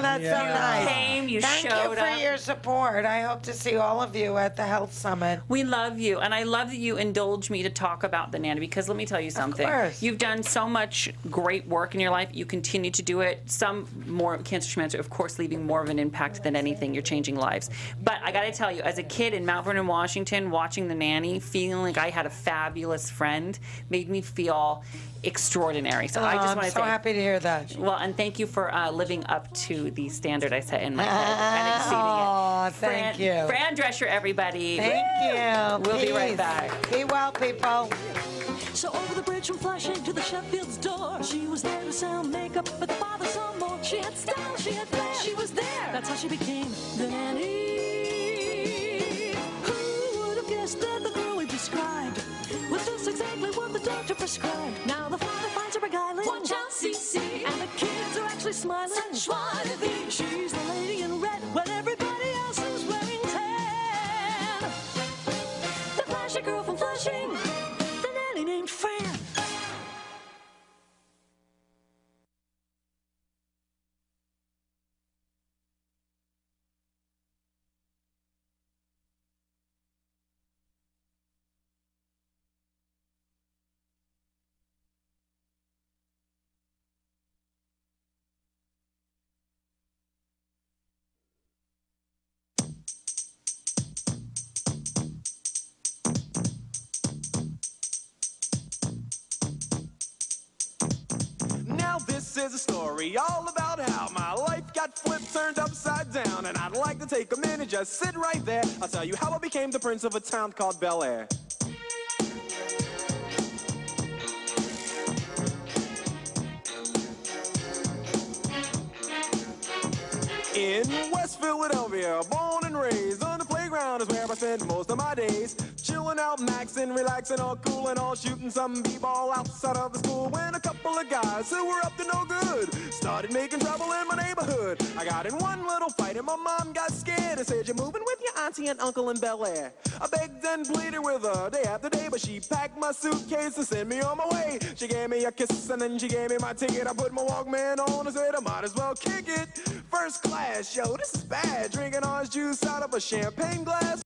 That's so nice. You came, you Thank showed you for up. your support. I hope to see all of you at the health summit. We love you, and I love that you indulge me to talk about the nanny, because let me tell you something. Of course. You've done so much great work in your life. You continue to do it. Some more Cancer Schmancer, of course, leaving more of an impact than anything. You're changing lives. But I got to tell you, as a kid in Mount Vernon, Washington, watching the nanny, feeling like I had a fabulous friend, made me feel extraordinary. So I just want to I'm so happy to hear that. Well, and thank you for living up to the standard I set in my head and exceeding it. Oh, thank you. Fran Drescher, everybody. Thank you. We'll be right Peace. back. Be well, people. So over the bridge from Flushing to the Sheffield's door, she was there to sell makeup, but the father saw more. She had style, she had flair, she was there. That's how she became the nanny. Who would have guessed that the girl we described was just exactly what the doctor prescribed? Now the father finds her beguiling. Watch out, CC. And the kids are actually smiling. Such joie de vivre. She's the lady in red when everybody else is wearing tan. The flashy girl from Flushing, the nanny named Fran. Now this is a story all about how my life got flipped, turned upside down, and I'd like to take a minute, just sit right there. I'll tell you how I became the prince of a town called Bel Air. In West Philadelphia, born and raised on the playground is where I spend most of my days. Chilling out, maxing, relaxing, all cool and all, shooting some b-ball outside of the school. When a couple of guys who were up to no good started making trouble in my neighborhood. I got in one little fight and my mom got scared and said, "You're moving with your auntie and uncle in Bel Air. I begged and pleaded with her day after day, but she packed my suitcase and sent me on my way. She gave me a kiss and then she gave me my ticket. I put my Walkman on and said I might as well kick it. First class, yo, this is bad. Drinking orange juice out of a champagne glass.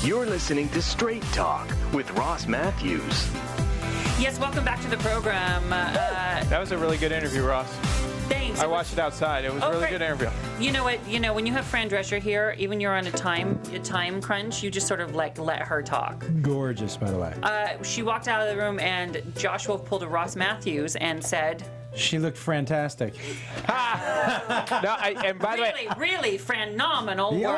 You're listening to Straight Talk with Ross Mathews. Yes, welcome back to the program. That was a really good interview, Ross. Thanks. I watched it outside. It was a really good interview. You know what? You know, when you have Fran Drescher here, even you're on a time crunch, you just sort of like let her talk. Gorgeous, by the way. She walked out of the room and Josh Wolf pulled a Ross Mathews and said, She looked fantastic. And by the way, really phenomenal work.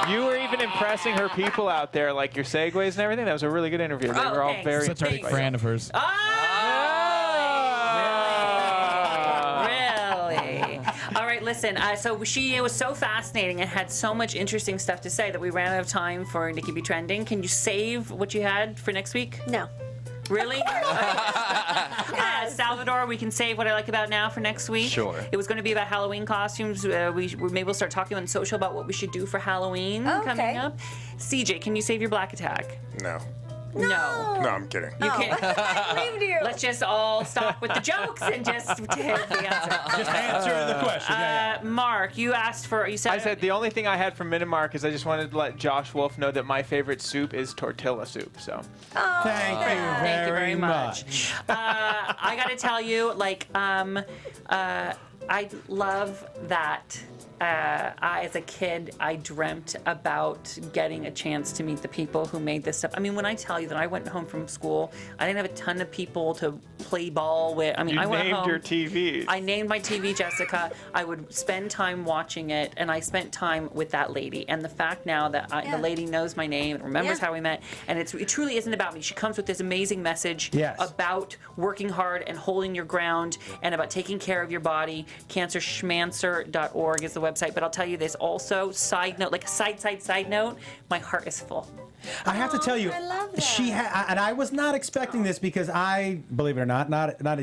You were even impressing her people out there, like your segues and everything. That was a really good interview. They were all very Such a big fan of hers. Really? All right, listen. So she was so fascinating and had so much interesting stuff to say that we ran out of time for Nikki Be Trending. Can you save what you had for next week? No. Really? Salvador, we can save what I like about now for next week. Sure. It was going to be about Halloween costumes. Maybe we'll start talking on social about what we should do for Halloween coming up. CJ, can you save your black attack? No. No. No, I'm kidding. You can't. Let's just all stop with the jokes and just take the answer. Just answer the question. Mark, you asked for. You said. I said the only thing I had from Minimark is I just wanted to let Josh Wolf know that my favorite soup is tortilla soup. So. Thank you very much. I got to tell you, like, I love that. As a kid, I dreamt about getting a chance to meet the people who made this stuff. I mean, when I tell you that I went home from school, I didn't have a ton of people to play ball with. I mean, I went home. You named your TV. I named my TV Jessica. I would spend time watching it, and I spent time with that lady. And the fact now that the lady knows my name and remembers how we met, and it truly isn't about me. She comes with this amazing message about working hard and holding your ground and about taking care of your body. CancerSchmancer.org is the website. But I'll tell you this also, side note, like a side note, my heart is full. I have to tell you, and I was not expecting this because I, believe it or not,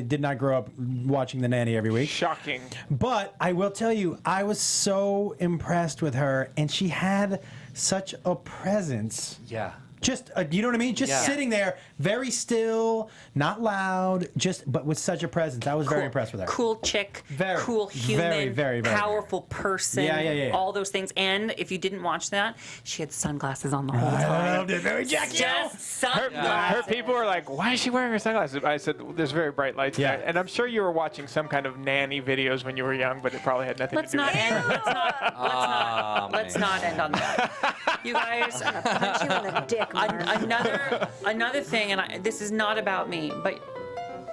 did not grow up watching The Nanny every week. Shocking. But I will tell you, I was so impressed with her, and she had such a presence. Yeah. Just, you know what I mean? Just sitting there, very still, not loud, but with such a presence. I was very impressed with her. Cool chick, cool human, very powerful person, Yeah. all those things. And if you didn't watch that, she had sunglasses on the whole time. I loved it. Very Jackie. Just sunglasses. Her people were like, why is she wearing her sunglasses? I said, there's very bright lights there. And I'm sure you were watching some kind of nanny videos when you were young, but it probably had nothing to do with it. Let's not end on that. You guys, punch you in the dick. Another thing, and this is not about me, but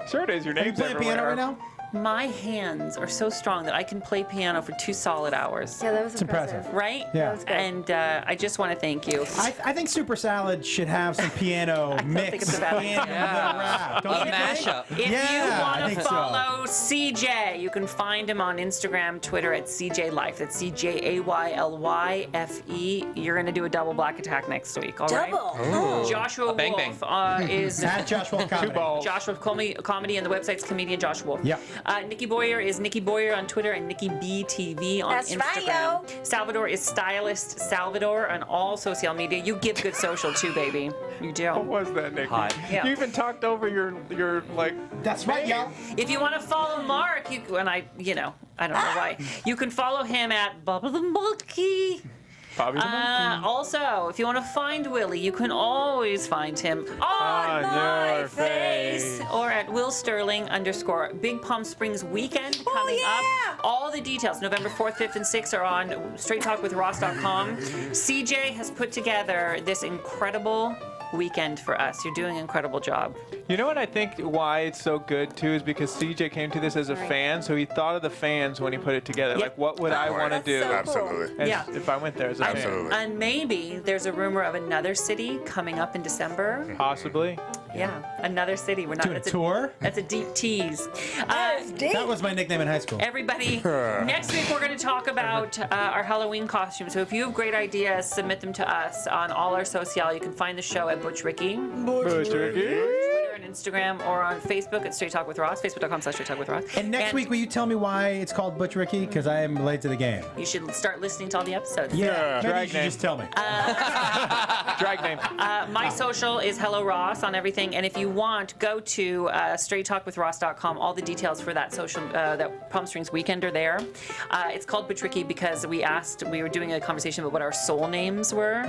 sure it is. Your name's everywhere. Are you playing piano right now? My hands are so strong that I can play piano for 2 solid hours. Yeah, that was impressive. Right? Yeah. That was good. And I just want to thank you. I think Super Salad should have some piano mix. think it's a bad idea. Rap. Don't you think? mashup. If you want I to think so. follow CJ, you can find him on Instagram, Twitter at CJ Life. That's CJAYLYFE. You're going to do a double black attack next week, all right? Ooh. Joshua A bang Wolf bang. is At Joshua Comedy. Joshua Comedy, and the website's comedian Josh Wolf. Yeah. Nikki Boyer is Nikki Boyer on Twitter and Nikki B TV on That's Instagram. right, yo. Salvador is Stylist Salvador on all social media. You give good social too, baby. You do. What was that, Nikki? Hot. Yeah. You even talked over your like. That's right, yo. If you want to follow Mark, I don't know why. You can follow him at Bubba the Monkey. Bobby the Monkey. Also, if you want to find Willie, you can always find him on my your face or at Will Sterling _ Big Palm Springs weekend coming up. All the details, November 4th, 5th, and 6th are on straighttalkwithross.com. CJ has put together this incredible weekend for us. You're doing an incredible job. You know what I think why it's so good too is because CJ came to this as a fan, so he thought of the fans when he put it together. Like, what would I want to do? so cool. Absolutely. If I went there as a fan. Absolutely. And maybe there's a rumor of another city coming up in December. Possibly. Yeah, another city. We're not Doing a tour? That's a deep tease. That was my nickname in high school. Everybody, next week we're going to talk about our Halloween costumes. So if you have great ideas, submit them to us on all our social. You can find the show at Butch Ricky. Butch Ricky. Twitter and Instagram, or on Facebook at Straight Talk with Ross, facebook.com/Straight Talk with Ross. And next week, will you tell me why it's called Butch Ricky? Because I am late to the game. You should start listening to all the episodes. Yeah, maybe Drag you should name. just tell me. Drag name. My social is Hello Ross on everything, and if you want, go to straighttalkwithross.com. All the details for that that Palm Springs weekend are there. It's called Butch Ricky because we were doing a conversation about what our soul names were.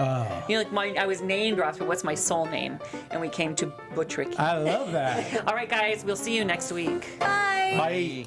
You know, like I was named Ross, but what's my soul name? And we came to Butch Ricky. I love that. All right, guys, we'll see you next week. Bye. Bye.